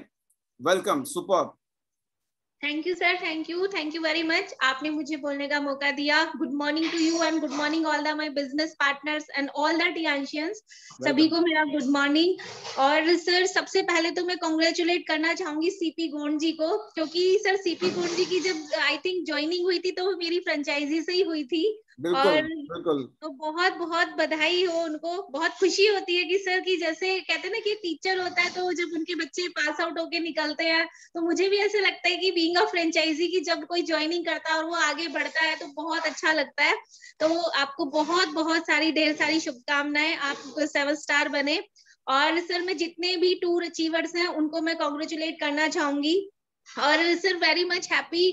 Welcome, super. Thank you sir, thank you very much. आपने मुझे बोलने का मौका दिया। Good morning to you and good morning all the my business partners and all the Tiensians, सभी को मेरा गुड मॉर्निंग। और सर सबसे पहले तो मैं कांग्रेचुलेट करना चाहूंगी सीपी गोंड जी को, क्योंकि सर सीपी गोंड जी की जब आई थिंक ज्वाइनिंग हुई थी तो वो मेरी फ्रेंचाइजी से ही हुई थी। और बिल्कुल। तो बहुत बहुत बधाई हो उनको। बहुत खुशी होती है कि सर की जैसे कहते हैं ना कि टीचर होता है तो जब उनके बच्चे पास आउट होके निकलते हैं तो मुझे भी ऐसे लगता है कि बीइंग अ फ्रेंचाइजी की जब कोई ज्वाइनिंग करता है और वो आगे बढ़ता है तो बहुत अच्छा लगता है। तो आपको बहुत बहुत सारी ढेर सारी शुभकामनाएं, आप 7 स्टार बने। और सर मैं जितने भी टूर अचीवर्स हैं उनको मैं कांग्रेचुलेट करना चाहूंगी। और sir very much happy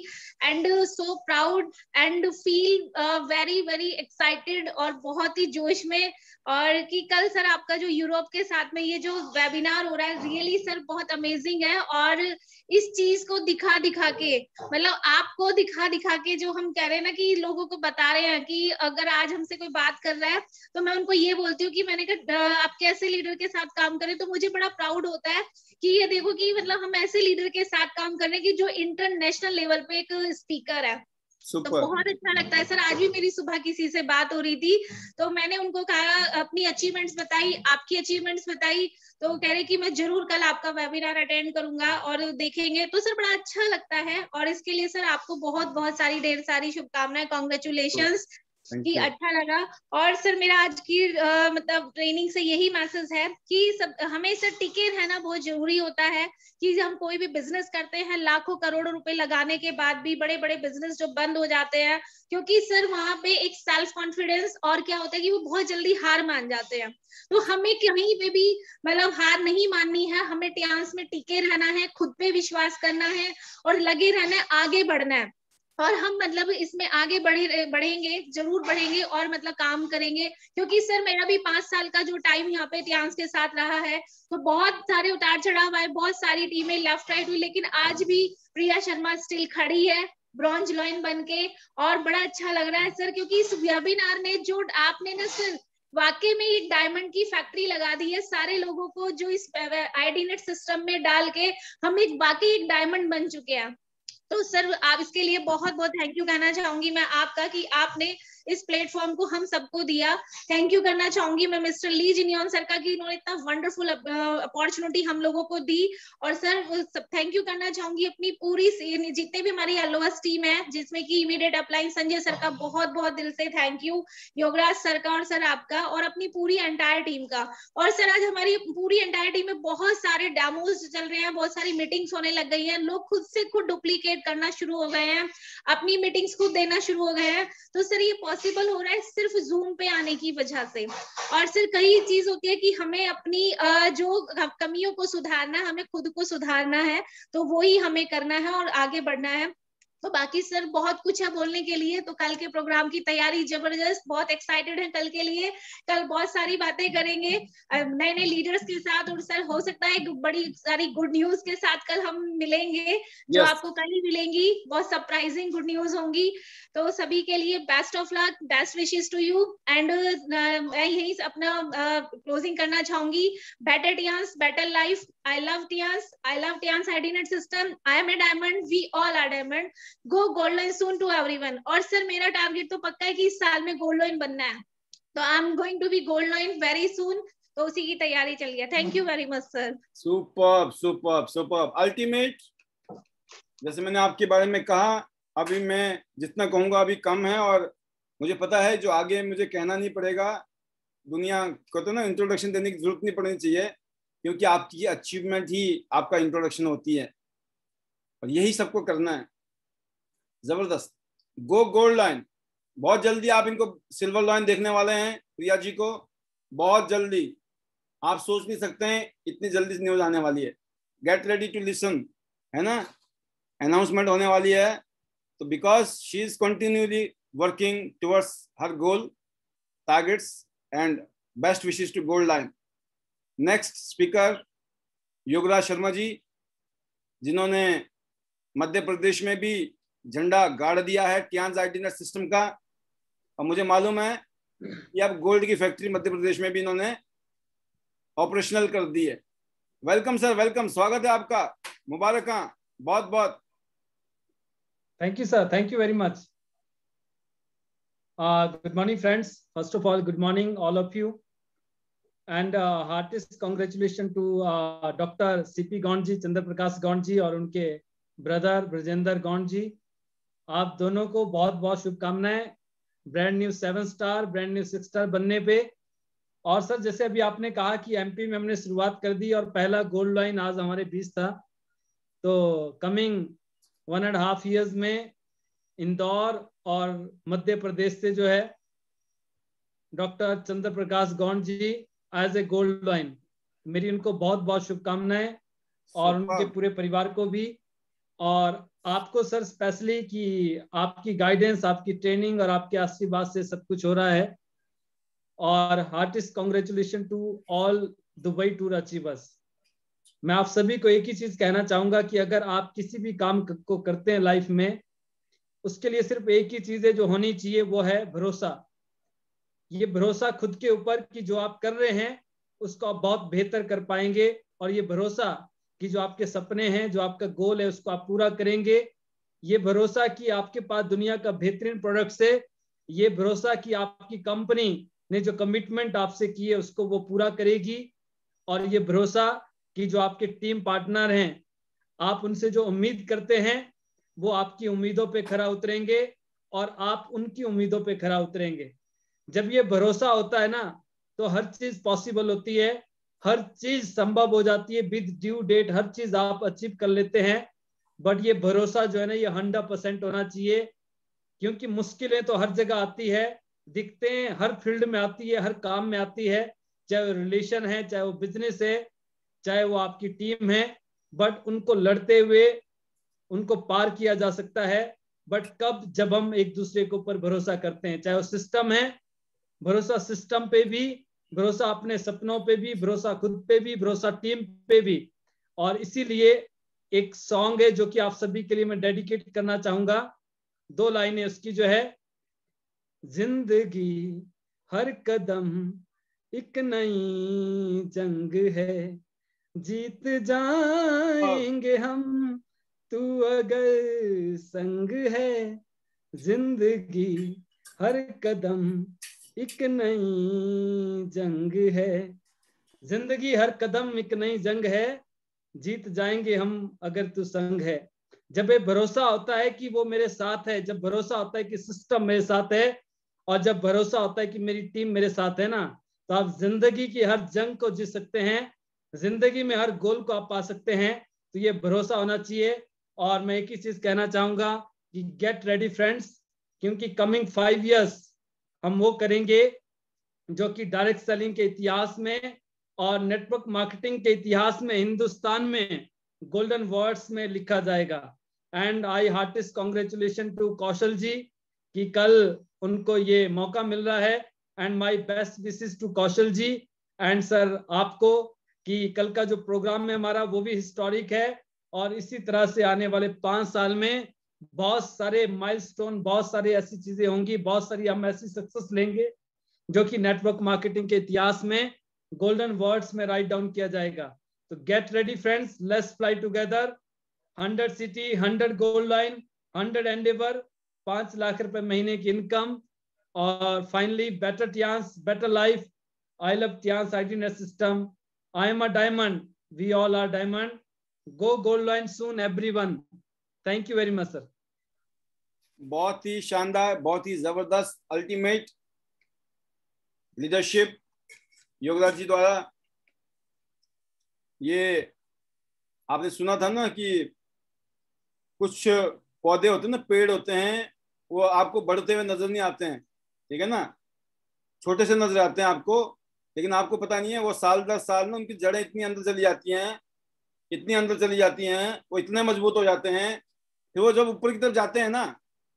and so proud and feel very very excited और बहुत ही जोश में। और कि कल सर आपका जो यूरोप के साथ में ये जो वेबिनार हो रहा है रियली सर बहुत अमेजिंग है। और इस चीज को दिखा दिखा के, मतलब आपको दिखा दिखा के जो हम कह रहे हैं ना कि लोगों को बता रहे हैं कि अगर आज हमसे कोई बात कर रहा है तो मैं उनको ये बोलती हूँ कि मैंने कहा आप कैसे लीडर के साथ काम करें, तो मुझे बड़ा प्राउड होता है कि ये देखो कि मतलब हम ऐसे लीडर के साथ काम कर रहे हैं कि जो इंटरनेशनल लेवल पे एक स्पीकर है। तो बहुत अच्छा लगता है सर। आज भी मेरी सुबह किसी से बात हो रही थी तो मैंने उनको कहा, अपनी अचीवमेंट्स बताई, आपकी अचीवमेंट्स बताई, तो कह रहे कि मैं जरूर कल आपका वेबिनार अटेंड करूंगा और देखेंगे। तो सर बड़ा अच्छा लगता है और इसके लिए सर आपको बहुत बहुत सारी ढेर सारी शुभकामनाएं, कांग्रेचुलेशंस कि अच्छा लगा। और सर मेरा आज की मतलब ट्रेनिंग से यही मैसेज है कि सब हमें सर टिके रहना बहुत जरूरी होता है। कि हम कोई भी बिजनेस करते हैं लाखों करोड़ों रुपए लगाने के बाद भी बड़े बड़े बिजनेस जो बंद हो जाते हैं, क्योंकि सर वहां पे एक सेल्फ कॉन्फिडेंस और क्या होता है कि वो बहुत जल्दी हार मान जाते हैं। तो हमें कहीं पे भी मतलब हार नहीं माननी है, हमें टियांस में टिके रहना है, खुद पे विश्वास करना है और लगे रहना है, आगे बढ़ना है। और हम मतलब इसमें आगे बढ़ेंगे, जरूर बढ़ेंगे और मतलब काम करेंगे। क्योंकि सर मेरा भी 5 साल का जो टाइम यहाँ पे टियांस के साथ रहा है तो बहुत सारे उतार चढ़ाव आए, बहुत सारी टीमें लेफ्ट राइट हुई, लेकिन आज भी प्रिया शर्मा स्टिल खड़ी है ब्रॉन्ज लॉइन बन के, और बड़ा अच्छा लग रहा है सर, क्योंकि इस वेबिनार ने जो आपने ना सर वाकई में एक डायमंड की फैक्ट्री लगा दी है सारे लोगों को, जो इस आईडीनेट सिस्टम में डाल के हम एक वाकई एक डायमंड बन चुके हैं। तो सर आप इसके लिए बहुत बहुत थैंक यू कहना चाहूंगी मैं आपका, कि आपने इस प्लेटफॉर्म को हम सबको दिया। थैंक यू करना चाहूंगी मैं मिस्टर ली जिनियन सर का, कि इन्होंने इतना वंडरफुल अपॉर्चुनिटी हम लोगों को दी। और सर थैंक यू करना चाहूंगी अपनी पूरी जितने भी हमारी एलओएस टीम है, जिसमें कि इमीडिएट अप्लाइंग संजय सर का बहुत बहुत दिल से थैंक यू, योगराज सर का और सर आपका, और अपनी पूरी एंटायर टीम का। और सर आज हमारी पूरी एंटायर टीम में बहुत सारे डेमोज चल रहे हैं, बहुत सारी मीटिंग्स होने लग गई हैं, लोग खुद से खुद डुप्लीकेट करना शुरू हो गए हैं, अपनी मीटिंग्स खुद देना शुरू हो गए हैं। तो सर ये पॉसिबल हो रहा है सिर्फ जूम पे आने की वजह से। और सर कई चीज होती है कि हमें अपनी जो कमियों को सुधारना, हमें खुद को सुधारना है, तो वो ही हमें करना है और आगे बढ़ना है। तो बाकी सर बहुत कुछ है बोलने के लिए, तो कल के प्रोग्राम की तैयारी जबरदस्त, बहुत एक्साइटेड है कल के लिए। कल बहुत सारी बातें करेंगे नए नए लीडर्स के साथ, और सर हो सकता है बड़ी सारी गुड न्यूज के साथ कल हम मिलेंगे, जो आपको कल ही मिलेंगी, बहुत सरप्राइजिंग गुड न्यूज होंगी। तो सभी के लिए best of luck, best wishes to you. And मैं यही अपना क्लोजिंग करना चाहूंगी, better Tiens better life, I love Tiens, I love Tiens IDNet system, I am a diamond, we all are diamond, go gold line soon to everyone. और sir मेरा target तो पक्का है कि इस साल में गोल्ड लाइन बनना है, तो I am going to be gold line very soon, तो उसी की तैयारी चल रही है। Thank you very much sir. Superb superb superb, ultimate. जैसे मैंने आपके बारे में कहा, अभी मैं जितना कहूंगा अभी कम है, और मुझे पता है जो आगे मुझे कहना नहीं पड़ेगा, दुनिया को तो ना इंट्रोडक्शन देने की जरूरत नहीं पड़नी चाहिए, क्योंकि आपकी अचीवमेंट ही आपका इंट्रोडक्शन होती है, और यही सबको करना है। जबरदस्त, गो गोल्ड लाइन। बहुत जल्दी आप इनको सिल्वर लाइन देखने वाले हैं, प्रिया जी को, बहुत जल्दी। आप सोच नहीं सकते हैं इतनी जल्दी न्यूज आने वाली है। गेट रेडी टू लिसन, है ना, अनाउंसमेंट होने वाली है। तो because she is continuously working towards her goal, targets and best wishes to gold line. Next speaker Yograj Sharma ji, जिन्होंने मध्य प्रदेश में भी झंडा गाड़ दिया है टियांस आईडीनेट सिस्टम का, और मुझे मालूम है कि अब गोल्ड की फैक्ट्री मध्य प्रदेश में भी इन्होंने ऑपरेशनल कर दी है। वेलकम सर, वेलकम, स्वागत है आपका, मुबारक बहुत बहुत। Thank you sir, thank you very much. Good morning friends, first of all good morning all of you, and heartiest congratulation to doctor CP Gaund ji, Chandra Prakash Gond ji, और उनके ब्रदर ब्रजेंद्र गौंड जी। आप दोनों को बहुत बहुत शुभकामनाएं brand new 7 star, brand new 6 star बनने पे। और सर जैसे अभी आपने कहा कि एमपी में हमने शुरुआत कर दी और पहला गोल्ड लाइन आज हमारे बीच था, तो कमिंग 1.5 years में इंदौर और मध्य प्रदेश से जो है doctor Chandra Prakash Gond ji as a gold line, मेरी उनको बहुत बहुत शुभकामनाएं, और उनके पूरे परिवार को भी, और आपको सर स्पेशली कि आपकी गाइडेंस, आपकी ट्रेनिंग और आपके आशीर्वाद से सब कुछ हो रहा है। और heartiest congratulation to all Dubai tour achievers. मैं आप सभी को एक ही चीज कहना चाहूंगा कि अगर आप किसी भी काम को करते हैं लाइफ में, उसके लिए सिर्फ एक ही चीज है जो होनी चाहिए, वो है भरोसा। ये भरोसा खुद के ऊपर कि जो आप कर रहे हैं उसको आप बहुत बेहतर कर पाएंगे, और ये भरोसा कि जो आपके सपने हैं, जो आपका गोल है, उसको आप पूरा करेंगे। ये भरोसा कि आपके पास दुनिया का बेहतरीन प्रोडक्ट्स है, ये भरोसा कि आपकी कंपनी ने जो कमिटमेंट आपसे की है उसको वो पूरा करेगी, और ये भरोसा कि जो आपके टीम पार्टनर हैं, आप उनसे जो उम्मीद करते हैं वो आपकी उम्मीदों पे खरा उतरेंगे, और आप उनकी उम्मीदों पे खरा उतरेंगे। जब ये भरोसा होता है ना, तो हर चीज पॉसिबल होती है, हर चीज संभव हो जाती है, विद ड्यू डेट हर चीज आप अचीव कर लेते हैं। बट ये भरोसा जो है ना, ये 100% होना चाहिए, क्योंकि मुश्किलें तो हर जगह आती है, दिखते हैं, हर फील्ड में आती है, हर काम में आती है, चाहे वो रिलेशन है, चाहे वो बिजनेस है, चाहे वो आपकी टीम है, बट उनको लड़ते हुए उनको पार किया जा सकता है। बट कब? जब हम एक दूसरे के ऊपर भरोसा करते हैं, चाहे वो सिस्टम है, भरोसा सिस्टम पे भी, भरोसा अपने सपनों पे भी, भरोसा खुद पे भी, भरोसा टीम पे भी। और इसीलिए एक सॉन्ग है जो कि आप सभी के लिए मैं डेडिकेट करना चाहूंगा, 2 लाइनें उसकी जो है, जिंदगी हर कदम एक नई जंग है, जीत जाएंगे हम तू अगर संग है, जिंदगी हर कदम एक नई जंग है, जिंदगी हर कदम एक नई जंग है, जीत जाएंगे हम अगर तू संग है। जब ये भरोसा होता है कि वो मेरे साथ है, जब भरोसा होता है कि सिस्टम मेरे साथ है, और जब भरोसा होता है कि मेरी टीम मेरे साथ है ना, तो आप जिंदगी की हर जंग को जीत सकते हैं, जिंदगी में हर गोल को आप पा सकते हैं। तो ये भरोसा होना चाहिए। और मैं एक ही चीज कहना चाहूंगा कि गेट रेडी फ्रेंड्स, क्योंकि कमिंग 5 years हम वो करेंगे जो कि डायरेक्ट सेलिंग के इतिहास में और नेटवर्क मार्केटिंग के इतिहास में हिंदुस्तान में गोल्डन वर्ड्स में लिखा जाएगा। And I heartiest congratulation to Kaushal ji कि कल उनको ये मौका मिल रहा है, and my best wishes to Kaushal ji and sir आपको कि कल का जो प्रोग्राम है हमारा वो भी हिस्टोरिक है, और इसी तरह से आने वाले 5 साल में बहुत सारे माइलस्टोन, बहुत सारी ऐसी चीजें होंगी, बहुत सारी हम ऐसी सक्सेस लेंगे जो कि नेटवर्क मार्केटिंग के इतिहास में गोल्डन वर्ड्स में राइट डाउन किया जाएगा। तो get ready friends, let's fly together, 100 city, 100 gold line, 100 endeavour, 5 lakh रुपए महीने की इनकम, और finally better Tiens, better life. I love Tiens IT system, I am a diamond, we all are diamond, go gold line soon everyone. Thank you very much sir. बहुत ही शानदार, बहुत ही जबरदस्त, ultimate leadership Yograj जी द्वारा। ये आपने सुना था ना कि कुछ पौधे होते हैं ना, पेड़ होते हैं, वो आपको बढ़ते हुए नजर नहीं आते हैं, ठीक है ना, छोटे से नजर आते हैं आपको, लेकिन आपको पता नहीं है वो साल दर साल ना उनकी जड़ें इतनी अंदर चली जाती हैं, इतनी अंदर चली जाती हैं, वो इतने मजबूत हो जाते हैं, फिर वो जब ऊपर की तरफ जाते हैं ना,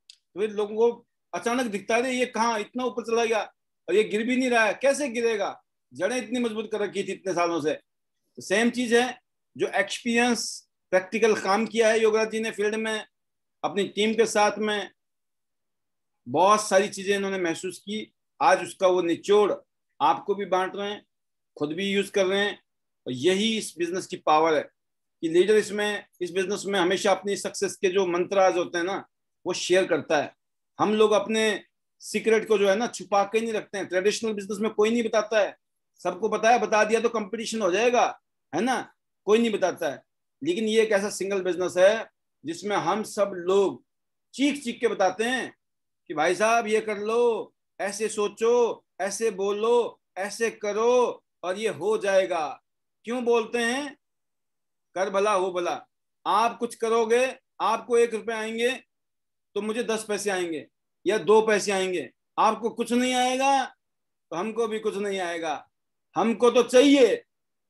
तो फिर लोगों को अचानक दिखता है ये कहाँ इतना ऊपर चला गया, और ये गिर भी नहीं रहा है, कैसे गिरेगा, जड़ें इतनी मजबूत कर रखी थी इतने सालों से। तो सेम चीज है, जो एक्सपीरियंस प्रैक्टिकल काम किया है योगराज जी ने फील्ड में, अपनी टीम के साथ में बहुत सारी चीजें इन्होंने महसूस की, आज उसका वो निचोड़ आपको भी बांट रहे हैं, खुद भी यूज कर रहे हैं। और यही इस बिजनेस की पावर है कि लीडर इसमें, इस बिजनेस में हमेशा अपनी सक्सेस के जो मंत्राज होते हैं ना वो शेयर करता है। हम लोग अपने सीक्रेट को जो है ना छुपा के नहीं रखते हैं, ट्रेडिशनल बिजनेस में कोई नहीं बताता है, सबको पता है, बता दिया तो कंपटीशन हो जाएगा, है ना, कोई नहीं बताता है। लेकिन ये एक ऐसा सिंगल बिजनेस है जिसमें हम सब लोग चीख चीख के बताते हैं कि भाई साहब ये कर लो, ऐसे सोचो, ऐसे बोलो, ऐसे करो और ये हो जाएगा। क्यों बोलते हैं? कर भला हो भला। आप कुछ करोगे, आपको 1 रुपए आएंगे तो मुझे 10 पैसे आएंगे या 2 पैसे आएंगे। आपको कुछ नहीं आएगा तो हमको भी कुछ नहीं आएगा। हमको तो चाहिए,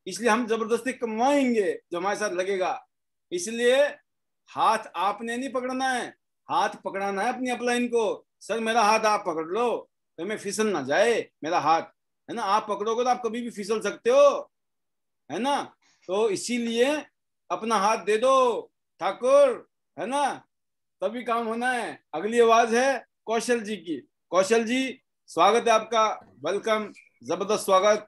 इसलिए हम जबरदस्ती कमाएंगे जो हमारे साथ लगेगा। इसलिए हाथ आपने नहीं पकड़ना है, हाथ पकड़ाना है अपनी अपलाइन को। सर मेरा हाथ आप पकड़ लो तो मैं फिसल ना जाए मेरा हाथ, है ना। आप पकड़ोगे तो आप कभी भी फिसल सकते हो, है ना। तो इसीलिए अपना हाथ दे दो ठाकुर, है ना, तभी काम होना है। अगली आवाज है कौशल जी की। कौशल जी स्वागत है आपका, वेलकम, जबरदस्त स्वागत।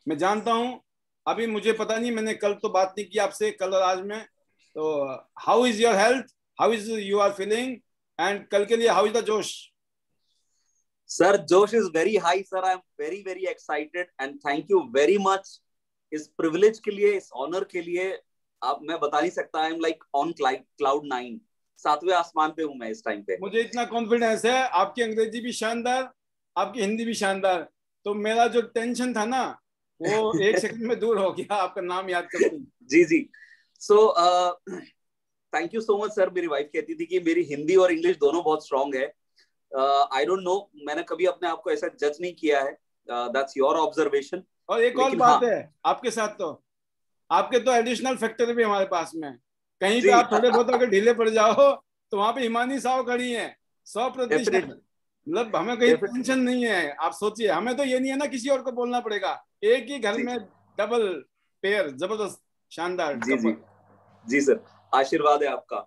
मैं जानता हूं अभी, मुझे पता नहीं, मैंने कल तो बात नहीं की आपसे, कल और आज में। तो how is your health, how is you are feeling, and कल के लिए how is the josh? Sir josh is very high sir, I am very very excited and thank you very much इस प्रिविलेज के लिए, इस ऑनर के लिए। आप, मैं बता नहीं सकता, I am like on cloud 9, 7वें आसमान पे हूं मैं इस टाइम पे। मुझे इतना कॉन्फिडेंस है, आपकी अंग्रेजी भी शानदार, आपकी हिंदी भी शानदार, तो मेरा जो टेंशन था ना वो 1 सेकंड में दूर हो गया आपका नाम याद करके। जी जी, so thank you so much sir. मेरी वाइफ कहती थी कि मेरी हिंदी और इंग्लिश दोनों बहुत स्ट्रांग है। आई डोंट नो, मैंने कभी अपने आप को ऐसा जज नहीं किया है, दैट्स योर ऑब्जर्वेशन। और एक और बात है आपके साथ, तो आपके तो एडिशनल फैक्टर भी हमारे पास में, कहीं पे आप थोड़े बहुत अगर ढीले पड़ जाओ तो वहां पे हिमानी साहब खड़ी है 100%। मतलब हमें कहीं टेंशन नहीं है। आप सोचिए, हमें तो ये नहीं है ना किसी और को बोलना पड़ेगा, एक ही घर में डबल पेयर, जबरदस्त, शानदार। जी जी जी सर, आशीर्वाद है आपका।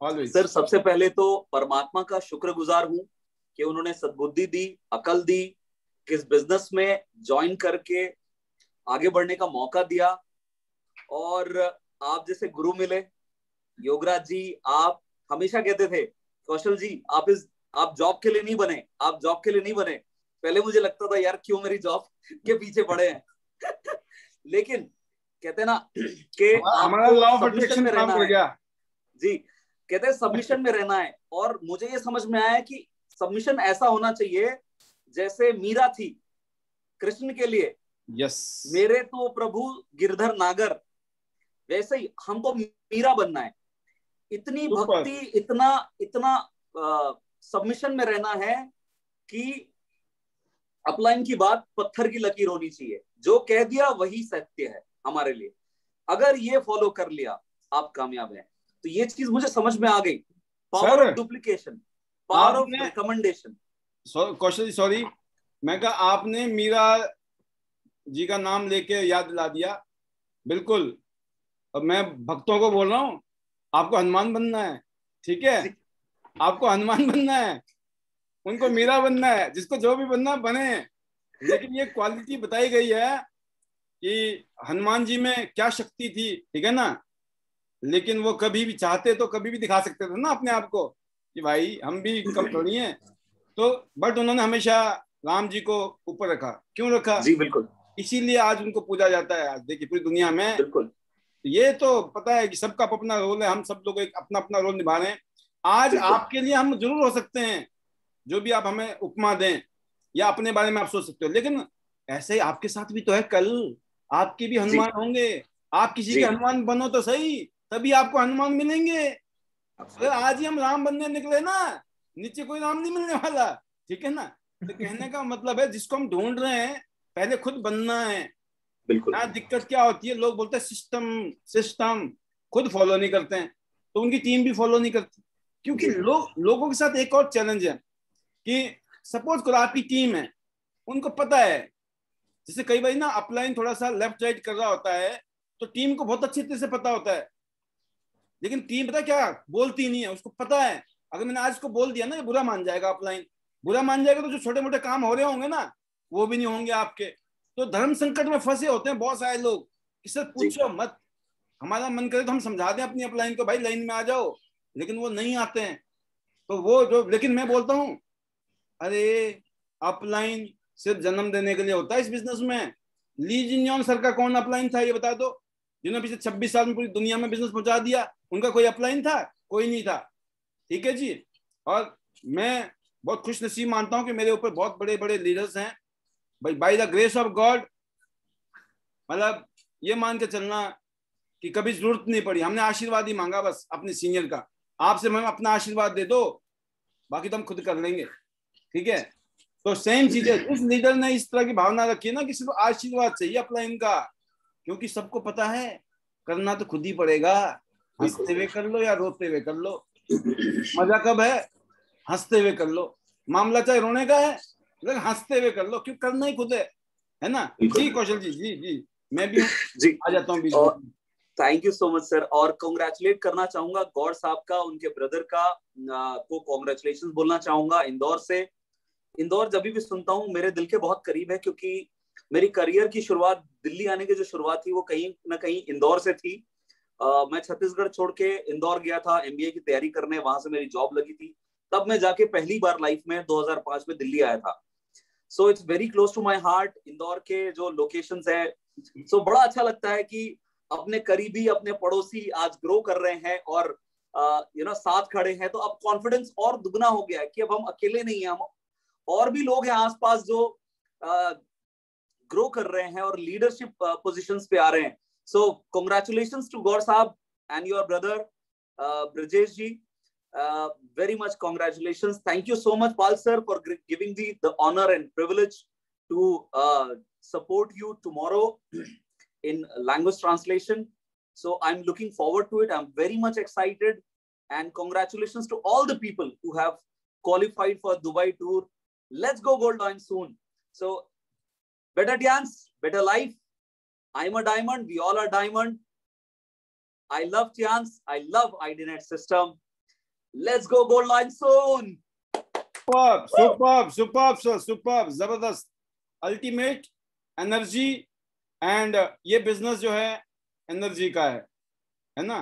ऑलवेज। सर सबसे पहले तो परमात्मा का शुक्रगुजार हूँ कि उन्होंने सद्बुद्धि दी, अकल दी, किस बिजनेस में ज्वाइन करके आगे बढ़ने का मौका दिया, और आप जैसे गुरु मिले। योगराज जी, आप हमेशा कहते थे कौशल जी आप जॉब के लिए नहीं बने, आप जॉब के लिए नहीं बने। पहले मुझे लगता था यार क्यों मेरी जॉब के पीछे पड़े हैं लेकिन कहते हैं ना कि हमारा लॉ ऑफ सबमिशन में रहना है गया जी, कहते हैं सबमिशन में रहना है। और मुझे ये समझ में आया कि सबमिशन ऐसा होना चाहिए जैसे मीरा थी कृष्ण के लिए, यस, मेरे तो प्रभु गिरधर नागर, वैसे ही हमको मीरा बनना है। इतनी भक्ति, इतना सबमिशन में रहना है कि अपलाइन की बात पत्थर की लकीर होनी चाहिए, जो कह दिया वही सत्य है हमारे लिए। अगर ये फॉलो कर लिया आप कामयाब हैं। तो ये चीज मुझे समझ में आ गई, power of duplication, power of recommendation. Kaushal ji sorry, मैं कहा आपने मीरा जी का नाम लेके याद दिला दिया। बिल्कुल, अब मैं भक्तों को बोल रहा हूँ, आपको हनुमान बनना है, ठीक है? आपको हनुमान बनना है, उनको मीरा बनना है, जिसको जो भी बनना बने। लेकिन ये क्वालिटी बताई गई है कि हनुमान जी में क्या शक्ति थी, ठीक है ना? लेकिन वो कभी भी चाहते तो कभी भी दिखा सकते थे ना अपने आप को कि भाई हम भी कम थोड़ी हैं। तो बट उन्होंने हमेशा राम जी को ऊपर रखा। क्यों रखा? जी बिल्कुल, इसीलिए आज उनको पूजा जाता है। आज देखिए पूरी दुनिया में बिल्कुल ये तो पता है कि सबका अपना रोल है, हम सब लोग एक अपना अपना रोल निभा रहे हैं। आज आपके लिए हम जरूर हो सकते हैं, जो भी आप हमें उपमा दें या अपने बारे में आप सोच सकते हो, लेकिन ऐसे ही आपके साथ भी तो है, कल आपके भी हनुमान होंगे। आप किसी के हनुमान बनो तो सही, तभी आपको हनुमान मिलेंगे। अगर आज ही हम राम बनने निकले ना, नीचे कोई राम नहीं मिलने वाला, ठीक है ना? तो कहने का मतलब है जिसको हम ढूंढ रहे हैं पहले खुद बनना है। बिल्कुल। यहाँ दिक्कत क्या होती है, लोग बोलते हैं सिस्टम खुद फॉलो नहीं करते हैं, तो उनकी टीम भी फॉलो नहीं करती। क्योंकि लोगों के साथ एक और चैलेंज है कि सपोज करो आपकी टीम है, उनको पता है, जैसे कई बार ना अपलाइन थोड़ा सा लेफ्ट राइट कर रहा होता है तो टीम को बहुत अच्छी तरह से पता होता है, लेकिन टीम पता क्या बोलती नहीं है। उसको पता है अगर मैंने आज इसको बोल दिया ना, ये बुरा मान जाएगा, अपलाइन बुरा मान जाएगा, तो जो छोटे मोटे काम हो रहे होंगे ना वो भी नहीं होंगे आपके। तो धर्म संकट में फंसे होते हैं बहुत सारे लोग कि सर पूछो मत, हमारा मन करे तो हम समझा दें अपनी अपलाइन को, भाई लाइन में आ जाओ, लेकिन वो नहीं आते हैं। तो वो जो, लेकिन मैं बोलता हूँ अरे अपलाइन सिर्फ जन्म देने के लिए होता है इस बिजनेस में। ली जिन्योन सर का कौन अपलाइन था ये बता दो, जिन्होंने पिछले 26 साल में पूरी दुनिया में बिजनेस पहुंचा दिया? उनका कोई अपलाइन था? कोई नहीं था, ठीक है जी। और मैं बहुत खुश नसीब मानता हूं कि मेरे ऊपर बहुत बड़े बड़े लीडर्स हैं भाई, by the grace of God. मतलब ये मान के चलना कि कभी जरूरत नहीं पड़ी, हमने आशीर्वाद ही मांगा बस अपने सीनियर का, आपसे हमें अपना आशीर्वाद दे दो, बाकी तो हम खुद कर लेंगे, ठीक है? तो सेम चीज है, इस लीडर ने इस तरह की भावना रखी है ना कि सिर्फ आशीर्वाद चाहिए अपलाइन का, क्योंकि सबको पता है करना तो खुद ही पड़ेगा। हंसते हुए कर लो या रोते हुए कर लो, मजा कब है? हंसते हुए कर लो। मामला चाहे रोने का है लेकिन हंसते हुए कर लो, क्यों करना ही खुद है ना? जी कौशल जी, जी जी मैं भी जी आ जाता हूँ बीच में। Thank you so much sir. और कॉन्ग्रेचुलेट करना चाहूंगा गौड़ साहब का, उनके ब्रदर का को कॉन्ग्रेचुलेशन बोलना चाहूंगा इंदौर से। इंदौर जब भी सुनता हूँ मेरे दिल के बहुत करीब है, क्योंकि मेरी करियर की शुरुआत, दिल्ली आने की जो शुरुआत थी वो कहीं ना कहीं इंदौर से थी। मैं छत्तीसगढ़ छोड़ के इंदौर गया था एमबीए की तैयारी करने, वहां से मेरी जॉब लगी थी, तब मैं जाके पहली बार लाइफ में 2005 में दिल्ली आया था। So it's very close to my heart. Indore के जो लोकेशंस है, सो बड़ा अच्छा लगता है कि अपने करीबी, अपने पड़ोसी आज ग्रो कर रहे हैं और साथ खड़े हैं। तो अब कॉन्फिडेंस और दुगना हो गया है कि अब हम अकेले नहीं हैं, हम और भी लोग हैं आसपास जो ग्रो कर रहे हैं और लीडरशिप पोजीशंस पे आ रहे हैं। सो कांग्रेचुलेशंस टू गौड़ साहब and your brother Brajesh ji, very much congratulations. Thank you so much Pal sir for giving the honor and privilege to support you tomorrow in language translation. So I'm looking forward to it. I'm very much excited, and congratulations to all the people who have qualified for Dubai tour. Let's go Gold Line soon. So better dance, better life. I'm a diamond, we all are diamond. I love Tians, I love IDNet system. Let's go gold line soon. Superb sir, superb, जबरदस्त, ultimate energy. And ये business जो है energy का है ना।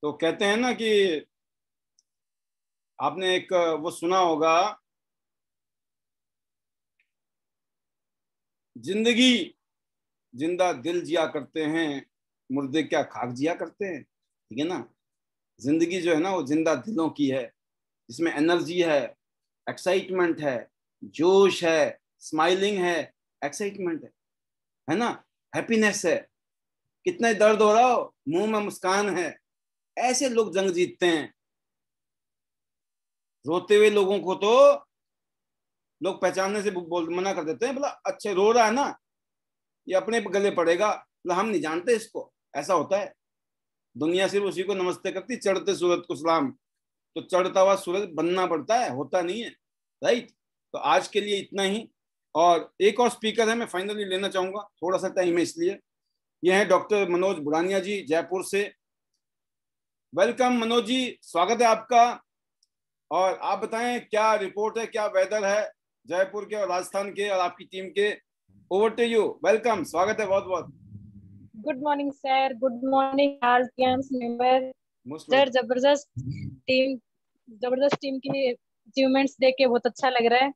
तो कहते हैं ना कि आपने एक वो सुना होगा, जिंदगी जिंदा दिल जिया करते हैं, मुर्दे क्या खाक जिया करते हैं। ठीक है ना। जिंदगी जो है ना वो जिंदा दिलों की है, जिसमें एनर्जी है, एक्साइटमेंट है, जोश है, स्माइलिंग है, एक्साइटमेंट है ना, हैप्पीनेस है। कितना दर्द हो रहा हो, मुंह में मुस्कान है। ऐसे लोग जंग जीतते हैं। रोते हुए लोगों को तो लोग पहचानने से मना कर देते हैं, बोला अच्छे रो रहा है ना, ये अपने गले पड़ेगा, बोला हम नहीं जानते इसको। ऐसा होता है। दुनिया सिर्फ उसी को नमस्ते करती, चढ़ते सूरज को सलाम। तो चढ़ता हुआ सूरज बनना पड़ता है, होता नहीं है। राइट। तो आज के लिए इतना ही। और एक और स्पीकर है, मैं फाइनली लेना चाहूंगा, थोड़ा सा टाइम है इसलिए। ये है डॉक्टर मनोज बुरानिया जी, जयपुर से। वेलकम मनोज जी, स्वागत है आपका। और आप बताएं क्या रिपोर्ट है, क्या वेदर है जयपुर के और राजस्थान के और आपकी टीम के। ओवर टू यू, वेलकम, स्वागत है बहुत बहुत। Good morning sir, good morning all teams member. Sir जबरदस्त टीम की अचीवमेंट्स देख के बहुत अच्छा लग रहा है।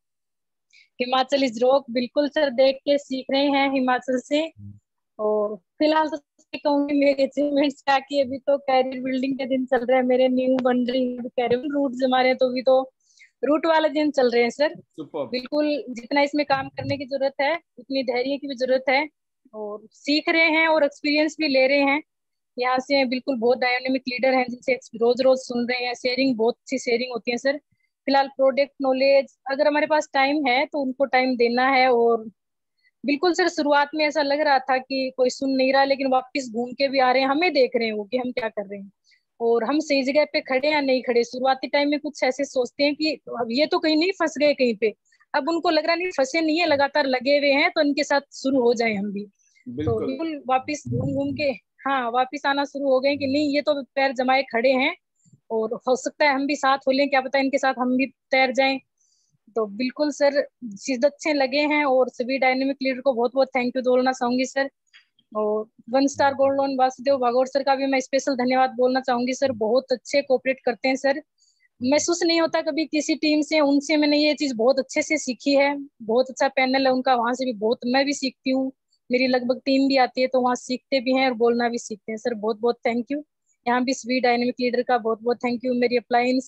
हिमाचल इज रॉक, बिल्कुल सर, देख के सीख रहे हैं हिमाचल से। और फिलहाल तो कहूंगी मेरे अचीवमेंट्स क्या कि अभी तो कैरियर बिल्डिंग के दिन चल रहे हैं मेरे, न्यू बन रही कैरियर रूट हमारे, तो अभी तो रूट वाले दिन चल रहे हैं सर। बिल्कुल जितना इसमें काम करने की जरूरत है उतनी धैर्य की भी जरूरत है, और सीख रहे हैं और एक्सपीरियंस भी ले रहे हैं। यहाँ से बिल्कुल बहुत डायनामिक लीडर हैं जिनसे रोज रोज सुन रहे हैं। शेयरिंग, बहुत अच्छी शेयरिंग होती है सर। फिलहाल प्रोडक्ट नॉलेज, अगर हमारे पास टाइम है तो उनको टाइम देना है। और बिल्कुल सर शुरुआत में ऐसा लग रहा था कि कोई सुन नहीं रहा, लेकिन वापस घूम के भी आ रहे हैं, हमें देख रहे हैं वो कि हम क्या कर रहे हैं और हम सही जगह पे खड़े या नहीं खड़े। शुरुआती टाइम में कुछ ऐसे सोचते हैं कि अब ये तो कहीं नहीं फंस गए कहीं पे, अब उनको लग रहा नहीं फंसे नहीं है, लगातार लगे हुए हैं, तो इनके साथ शुरू हो जाए हम भी। तो बिल्कुल वापिस घूम घूम के वापिस आना शुरू हो गए कि नहीं ये तो पैर जमाए खड़े हैं और हो सकता है हम भी साथ हो लें, क्या पता इनके साथ हम भी तैर जाएं। तो बिल्कुल सर शिद्दत से लगे हैं और सभी डायनेमिक लीडर को बहुत बहुत थैंक यू बोलना चाहूंगी सर। और 1 star gold loan Vasudev Bhagwat sir का भी मैं स्पेशल धन्यवाद बोलना चाहूंगी सर। बहुत अच्छे कोऑपरेट करते हैं सर, महसूस नहीं होता कभी किसी टीम से, उनसे मैंने ये चीज बहुत अच्छे से सीखी है। बहुत अच्छा पैनल है उनका, वहां से भी बहुत मैं भी सीखती हूँ। मेरी लगभग टीम भी आती है तो वहाँ सीखते भी हैं और बोलना भी सीखते हैं सर। बहुत बहुत थैंक यू। यहाँ भी सभी डायनेमिक लीडर का बहुत बहुत थैंक यू। मेरी अप्लायंस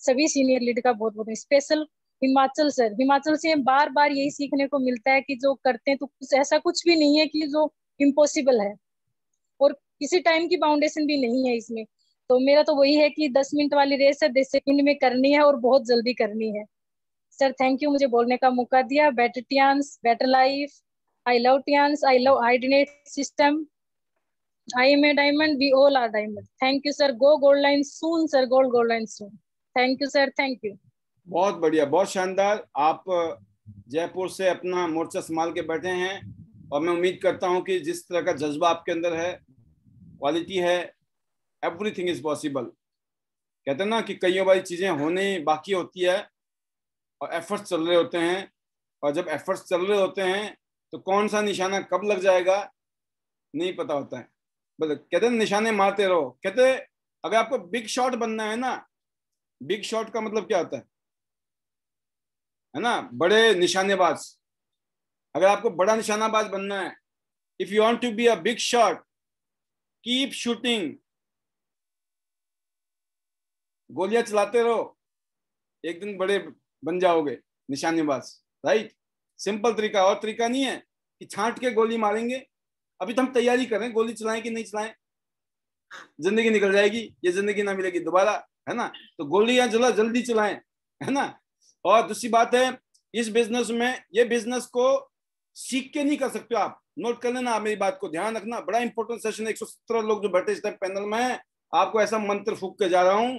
सभी सीनियर लीडर का बहुत बहुत स्पेशल। हिमाचल सर, हिमाचल से बार बार यही सीखने को मिलता है कि जो करते हैं तो कुछ ऐसा कुछ भी नहीं है कि जो इम्पॉसिबल है, और किसी टाइम की बाउंडेशन भी नहीं है इसमें। तो मेरा तो वही है कि 10 मिनट वाली रेस है 10 सेकंड में करनी है और बहुत जल्दी करनी है। सर थैंक यू मुझे बोलने का मौका दिया। Better Tiens, better life, I love Tiens, I love IDNet system, I am a diamond, we all are diamond. Thank you sir, go gold line soon sir, gold line soon. Thank you sir, thank you. बहुत बढ़िया, बहुत शानदार। आप जयपुर से अपना मोर्चा संभाल के बैठे हैं और मैं उम्मीद करता हूं कि जिस तरह का जज्बा आपके अंदर है, क्वालिटी है, एवरीथिंग इज पॉसिबल। कहते हैं ना कि कई बार चीजें होने बाकी होती है और एफर्ट्स चल रहे होते हैं, और जब एफर्ट्स चल रहे होते हैं तो कौन सा निशाना कब लग जाएगा नहीं पता होता है। बस कहते हैं निशाने मारते रहो। कहते अगर आपको बिग शॉट बनना है ना, बिग शॉट का मतलब क्या होता है ना, बड़े निशानेबाज। अगर आपको बड़ा निशानाबाज बनना है, if you want to be a big shot, keep shooting, गोलियां चलाते रहो, एक दिन बड़े बन जाओगे निशानेबाज। राइट, सिंपल तरीका, और तरीका नहीं है कि छांट के गोली मारेंगे। अभी तो हम तैयारी करें गोली चलाएं कि नहीं चलाएं, जिंदगी निकल जाएगी, ये जिंदगी ना मिलेगी दोबारा, है ना। तो गोलियां जल्दी चलाएं, है ना। और दूसरी बात है, इस बिजनेस में, ये बिजनेस को सीख के नहीं कर सकते आप। नोट कर लेना, मेरी बात को ध्यान रखना, बड़ा इंपॉर्टेंट सेशन है। 117 लोग जो बैठे इस टाइम पैनल में है, आपको ऐसा मंत्र फूक के जा रहा हूं,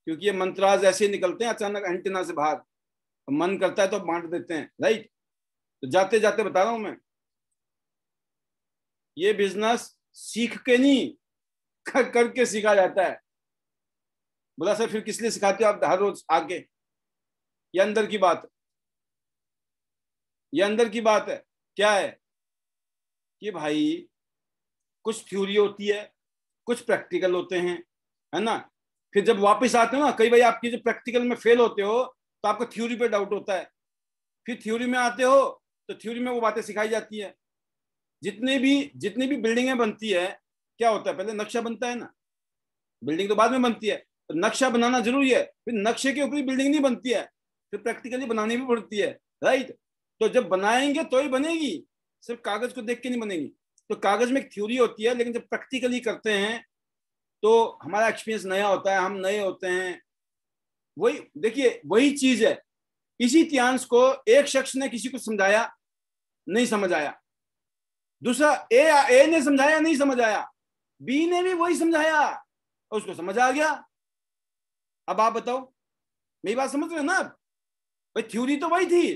क्योंकि ये मंत्र आज ऐसे निकलते हैं अचानक एंटीना से बाहर, मन करता है तो बांट देते हैं। राइट, तो जाते जाते बता रहा हूं मैं, ये बिजनेस सीख के नहीं करके सीखा जाता है। बोला सर फिर किस लिए सिखाते हो आप हर रोज आके? ये अंदर की बात है, ये अंदर की बात है। क्या है कि भाई कुछ थ्योरी होती है, कुछ प्रैक्टिकल होते हैं, है ना। फिर जब वापस आते हो ना, कई बार आपकी जो प्रैक्टिकल में फेल होते हो तो आपको थ्योरी पे डाउट होता है, फिर थ्योरी में आते हो तो थ्योरी में वो बातें सिखाई जाती है। जितनी भी बिल्डिंगें बनती है, क्या होता है, पहले नक्शा बनता है ना, बिल्डिंग तो बाद में बनती है। तो नक्शा बनाना जरूरी है, फिर नक्शे के ऊपर ही बिल्डिंग नहीं बनती है, फिर प्रैक्टिकली बनानी भी पड़ती है, राइट। तो जब बनाएंगे तो ही बनेगी, सिर्फ कागज को देख के नहीं बनेगी। तो कागज में एक थ्योरी होती है, लेकिन जब प्रैक्टिकली करते हैं तो हमारा एक्सपीरियंस नया होता है, हम नए होते हैं। वही देखिए, वही चीज है। इसी इतिहास को एक शख्स ने किसी को समझाया, नहीं समझ आया। दूसरा ए ने समझाया, नहीं समझ आया। बी ने भी वही समझाया और उसको समझ आ गया। अब आप बताओ, मेरी बात समझ रहे हो ना? भाई थ्योरी तो वही थी,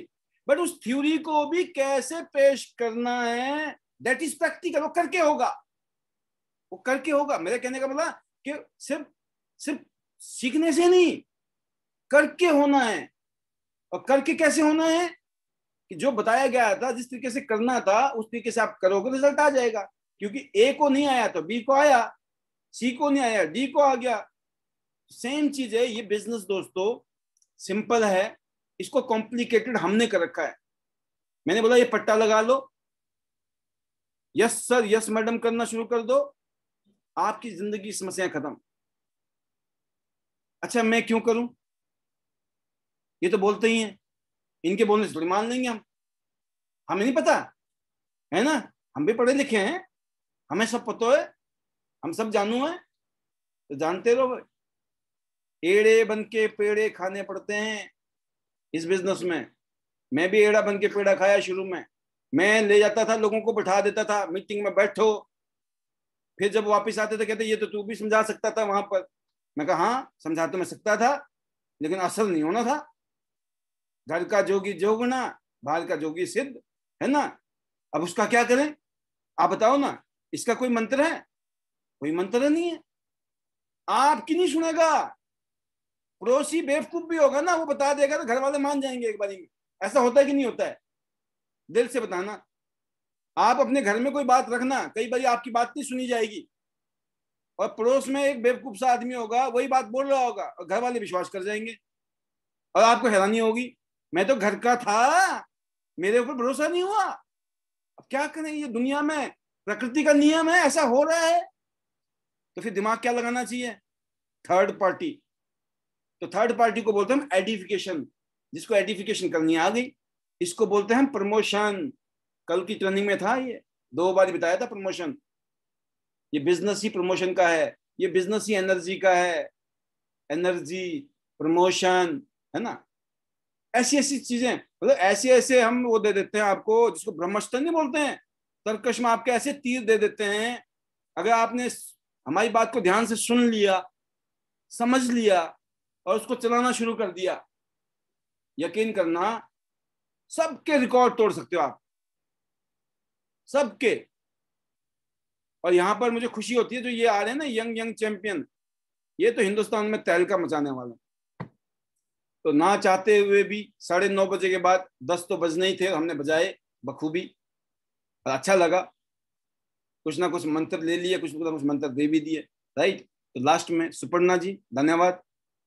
बट उस थ्योरी को भी कैसे पेश करना है, दैट इज प्रैक्टिकल। वो करके होगा, वो करके होगा। मेरे कहने का मतलब कि सिर्फ सीखने से नहीं, करके होना है। और करके कैसे होना है कि जो बताया गया था, जिस तरीके से करना था, उस तरीके से आप करोगे, रिजल्ट आ जाएगा। क्योंकि ए को नहीं आया तो बी को आया, सी को नहीं आया डी को आ गया। सेम चीज है ये बिजनेस दोस्तों, सिंपल है, इसको कॉम्प्लिकेटेड हमने कर रखा है। मैंने बोला ये पट्टा लगा लो, यस सर यस मैडम करना शुरू कर दो, आपकी जिंदगी की समस्याएं खत्म। अच्छा मैं क्यों करूं, ये तो बोलते ही हैं, इनके बोलने से थोड़ी मान लेंगे हम, हमें नहीं पता है ना, हम भी पढ़े लिखे हैं, हमें सब पता है, हम सब जानू हैं, तो जानते रहो। एड़े बन के पेड़े खाने पड़ते हैं इस बिजनेस में। मैं भी एड़ा बन के पेड़ा खाया शुरू में। मैं ले जाता था, लोगों को बैठा देता था, मीटिंग में बैठो, फिर जब वापस आते थे कहते ये तो तू भी समझा सकता था वहां पर। मैं कहा हाँ समझा तो मैं सकता था, लेकिन असर नहीं होना था। घर का जोगी जोगना, बाहर का जोगी सिद्ध, है ना। अब उसका क्या करें, आप बताओ ना। इसका कोई मंत्र है? कोई मंत्र नहीं है। आपकी नहीं सुनेगा, पड़ोसी बेवकूफ भी होगा ना, वो बता देगा तो घर वाले मान जाएंगे एक बारी में। ऐसा होता है कि नहीं होता है? दिल से बताना। आप अपने घर में कोई बात रखना, कई बार आपकी बात नहीं सुनी जाएगी, और पड़ोस में एक बेवकूफ सा आदमी होगा, वही बात बोल रहा होगा और घर वाले विश्वास कर जाएंगे, और आपको हैरानी होगी, मैं तो घर का था, मेरे ऊपर भरोसा नहीं हुआ। अब क्या करें, ये दुनिया में प्रकृति का नियम है, ऐसा हो रहा है। तो फिर दिमाग क्या लगाना चाहिए? Third party. तो थर्ड पार्टी को बोलते हैं एडिफिकेशन। जिसको एडिफिकेशन करनी आ गई, इसको बोलते हैं प्रमोशन। कल की ट्रेनिंग में था, ये 2 बार बताया था प्रमोशन। ये बिजनेस ही प्रमोशन का है, ये बिजनेस ही एनर्जी का है। एनर्जी, प्रमोशन, है ना। ऐसी ऐसी चीजें, मतलब ऐसे ऐसे हम वो दे देते हैं आपको, जिसको ब्रह्मास्त्र नहीं बोलते हैं। तर्कश में आपके ऐसे तीर दे देते हैं, अगर आपने हमारी बात को ध्यान से सुन लिया, समझ लिया और उसको चलाना शुरू कर दिया, यकीन करना सबके रिकॉर्ड तोड़ सकते हो आप, सबके। और यहाँ पर मुझे खुशी होती है जो ये आ रहे हैं ना यंग चैंपियन, ये तो हिंदुस्तान में तहलका मचाने वाले। तो ना चाहते हुए भी 9:30 बजे के बाद 10 तो बजने ही थे, हमने बजाए बखूबी और अच्छा लगा। कुछ ना कुछ मंत्र ले लिए, कुछ ना कुछ मंत्र दे भी दिए, राइट। तो लास्ट में सुपर्णा जी धन्यवाद,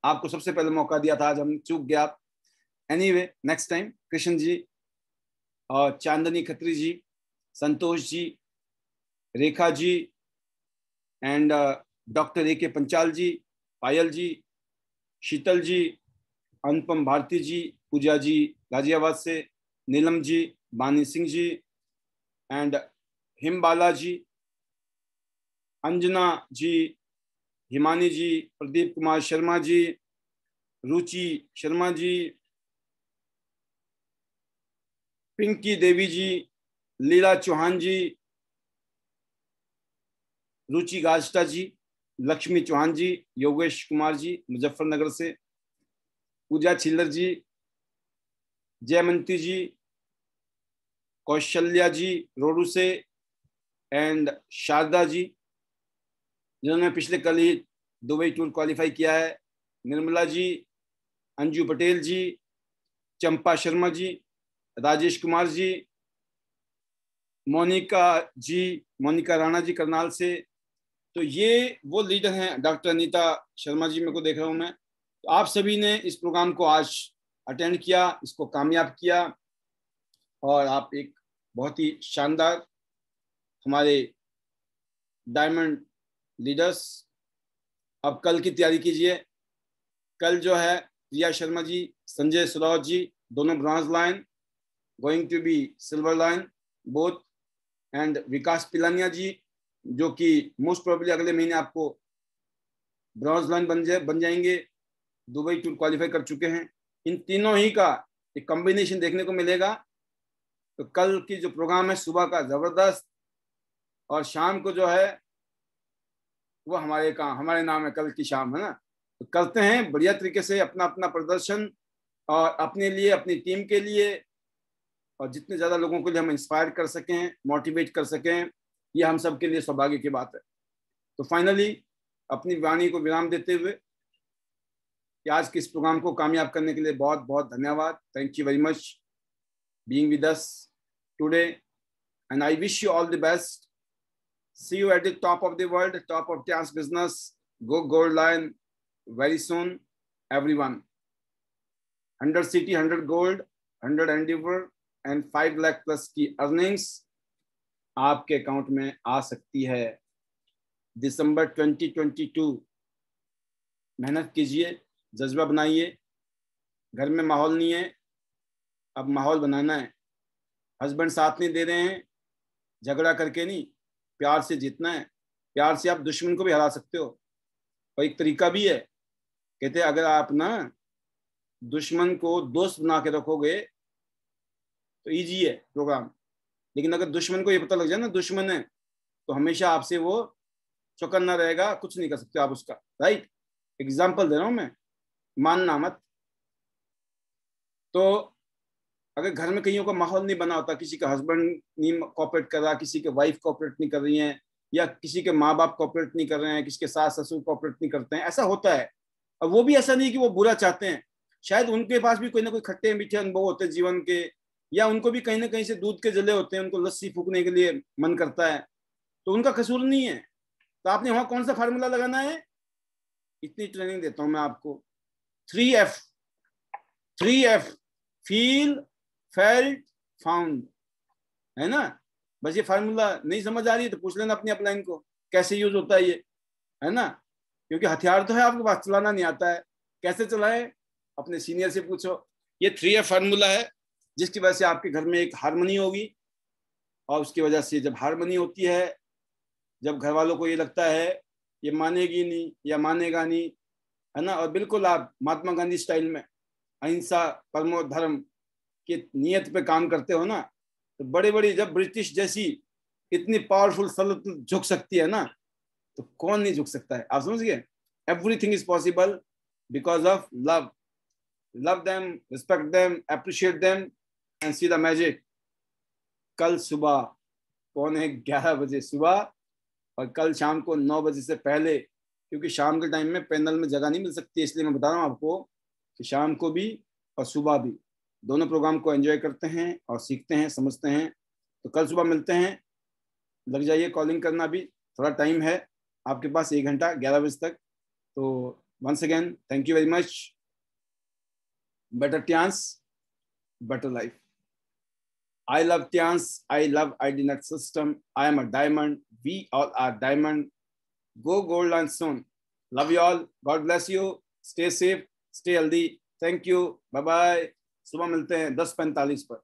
आपको सबसे पहले मौका दिया था, आज हम चूक गया आप। Anyway next time Krishna ji और चांदनी खत्री जी, Santosh ji, Rekha ji and doctor A के पंचाल जी, पायल जी, शीतल जी, अनुपम भारती जी, पूजा जी गाजियाबाद से, नीलम जी, बानी सिंह जी एंड हिमबाला जी, अंजना जी, हिमानी जी, प्रदीप कुमार शर्मा जी, रुचि शर्मा जी, पिंकी देवी जी, लीला चौहान जी, रुचि गाजटा जी, लक्ष्मी चौहान जी, योगेश कुमार जी मुजफ्फरनगर से, पूजा छिल्लर जी, जयमंती जी, कौशल्या जी रोडू से एंड शारदा जी, जिन्होंने पिछले कल ही दुबई टूर क्वालिफाई किया है। निर्मला जी, अंजू पटेल जी, चंपा शर्मा जी, राजेश कुमार जी, मोनिका राणा जी करनाल से। तो ये वो लीडर हैं। डॉक्टर अनीता शर्मा जी मेरे को देख रहा हूँ मैं। तो आप सभी ने इस प्रोग्राम को आज अटेंड किया, इसको कामयाब किया, और आप एक बहुत ही शानदार हमारे डायमंड लीडर्स। अब कल की तैयारी कीजिए। कल जो है प्रिया शर्मा जी, संजय सुरावत जी, दोनों bronze line, going to be silver line both, and Vikas Pilania ji जो कि मोस्ट प्रोबेबली अगले महीने आपको ब्रॉन्ज लाइन बन जाएंगे, दुबई टूर क्वालिफाई कर चुके हैं। इन तीनों ही का एक कॉम्बिनेशन देखने को मिलेगा। तो कल की जो प्रोग्राम है सुबह का जबरदस्त, और शाम को जो है वो हमारे नाम है कल की शाम, है ना। तो करते हैं बढ़िया तरीके से अपना अपना प्रदर्शन, और अपने लिए, अपनी टीम के लिए, और जितने ज़्यादा लोगों के लिए हम इंस्पायर कर सकें, मोटिवेट कर सकें, ये हम सब के लिए सौभाग्य की बात है। तो फाइनली अपनी वाणी को विराम देते हुए कि आज के इस प्रोग्राम को कामयाब करने के लिए बहुत बहुत धन्यवाद। Thank you very much being with us today, and I wish you all the best. See you at the top of the world, top of Tian's business. Go Gold Lion very soon, everyone. 100 city, 100 gold, 100 endeavor and 5 lakh plus की earnings आपके account में आ सकती है। दिसंबर 2022 मेहनत कीजिए, जज्बा बनाइए। घर में माहौल नहीं है, अब माहौल बनाना है। हस्बैंड साथ नहीं दे रहे हैं, झगड़ा करके नहीं, प्यार से जीतना है। प्यार से आप दुश्मन को भी हरा सकते हो। और एक तरीका भी है, कहते हैं अगर आप ना दुश्मन को दोस्त बना के रखोगे तो इजी है प्रोग्राम, लेकिन अगर दुश्मन को ये पता लग जाए ना दुश्मन है, तो हमेशा आपसे वो चौकन्ना रहेगा, कुछ नहीं कर सकते आप उसका। राइट, एग्जाम्पल दे रहा हूं मैं, मानना मत। तो अगर घर में कईयों का माहौल नहीं बना होता, किसी का हस्बैंड नहीं कोऑपरेट कर रहा, किसी के वाइफ कोऑपरेट नहीं कर रही हैं, या किसी के माँ बाप कोऑपरेट नहीं कर रहे हैं, किसी के सास ससुर कोऑपरेट नहीं करते हैं, ऐसा होता है। और वो भी ऐसा नहीं कि वो बुरा चाहते हैं, शायद उनके पास भी कोई ना कोई खट्टे मीठे अनुभव होते हैं जीवन के, या उनको भी कहीं ना कहीं से दूध के जले होते हैं, उनको लस्सी फूकने के लिए मन करता है, तो उनका कसूर नहीं है। तो आपने वहां कौन सा फार्मूला लगाना है, इतनी ट्रेनिंग देता हूं मैं आपको। 3F, फील, फेल्ट, फाउंड, है ना। बस ये फार्मूला नहीं समझ आ रही है तो पूछ लेना अपनी अपलाइन को कैसे यूज होता है ये, है ना। क्योंकि हथियार तो है आपके पास, चलाना नहीं आता है, कैसे चलाए अपने सीनियर से पूछो। ये 3F फार्मूला है जिसकी वजह से आपके घर में एक हारमोनी होगी, और उसकी वजह से जब हारमोनी होती है, जब घर वालों को ये लगता है ये मानेगी नहीं या मानेगा नहीं, है ना, और बिल्कुल आप महात्मा गांधी स्टाइल में अहिंसा परमो धर्म की नियत पे काम करते हो ना, तो बड़े बड़ी, जब ब्रिटिश जैसी इतनी पावरफुल सल्तनत झुक सकती है ना, तो कौन नहीं झुक सकता है। आप समझ गए। Everything is possible because of love. Love them, respect them, appreciate them and see the magic. कल सुबह 11:15 बजे सुबह, और कल शाम को 9 बजे से पहले, क्योंकि शाम के टाइम में पैनल में जगह नहीं मिल सकती, इसलिए मैं बता रहा हूँ आपको कि शाम को भी और सुबह भी दोनों प्रोग्राम को एंजॉय करते हैं और सीखते हैं, समझते हैं। तो कल सुबह मिलते हैं, लग जाइए। कॉलिंग करना भी थोड़ा टाइम है आपके पास, 1 घंटा, 11 बजे तक। तो once again thank you very much. Better टियांस, better life. I love Tians. I love IDNet system. I am a diamond. We all are diamond. Go gold and soon. Love you all. God bless you. Stay safe. Stay healthy. Thank you. Bye bye. सुबह मिलते हैं 10:45 पर।